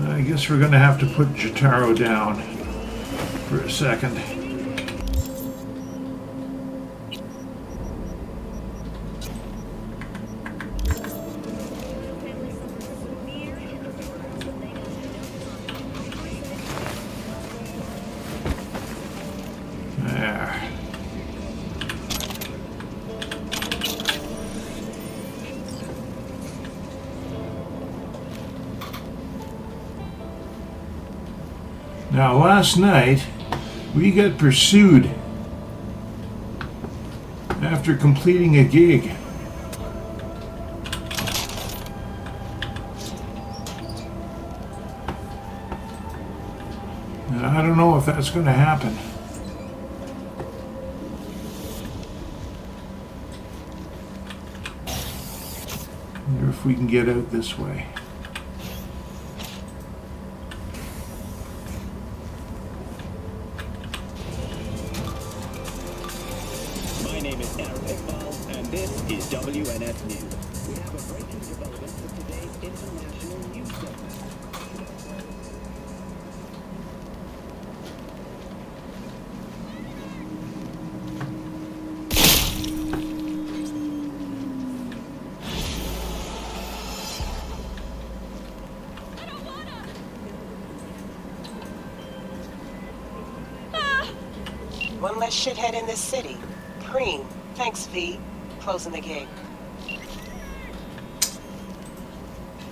I guess we're going to have to put Jotaro down for a second. There. Now, last night, we got pursued after completing a gig. And I don't know if that's going to happen. Wonder if we can get out this way. WNS News. We have a breaking development for today's international news segment. One less shithead in this city. Cream. Thanks, V. Closing the gig.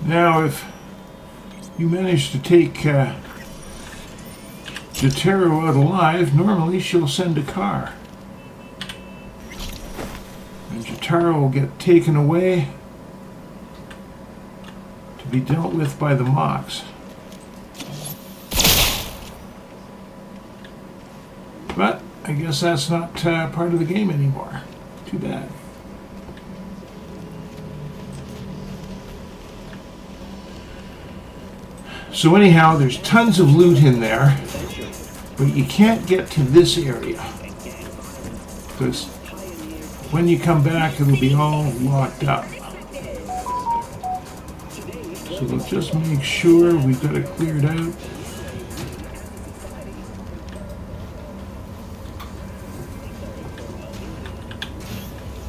Now, if you manage to take Jotaro out alive, normally she'll send a car. And Jotaro will get taken away to be dealt with by the mocks. But I guess that's not part of the game anymore. Too bad. So anyhow, there's tons of loot in there, but you can't get to this area, because when you come back, it'll be all locked up. So we'll just make sure we've got it cleared out.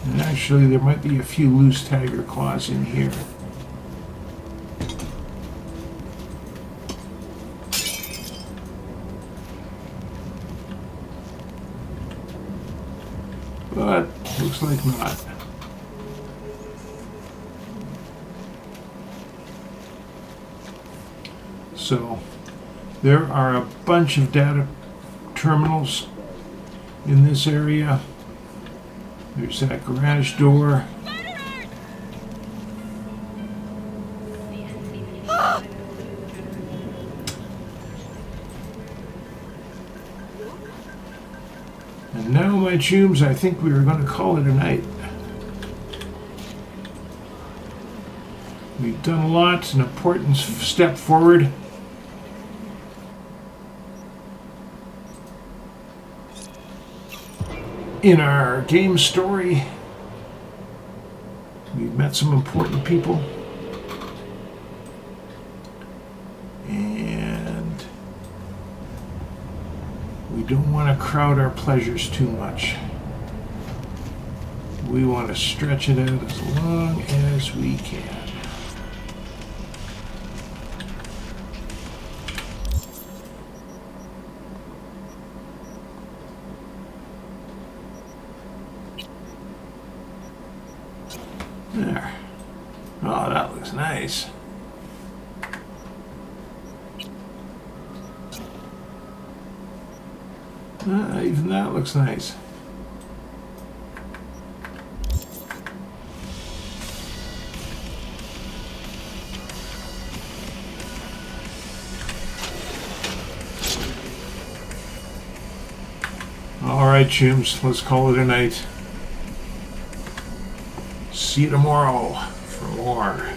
And actually, there might be a few loose tiger claws in here. But looks like not. So there are a bunch of data terminals in this area. There's that garage door. And now, my chooms, I think we are going to call it a night. We've done a lot, an important step forward. In our game story, we've met some important people. And we don't want to crowd our pleasures too much. We want to stretch it out as long as we can. There. Oh, that looks nice. Even that looks nice. All right, chooms, let's call it a night. See you tomorrow for more.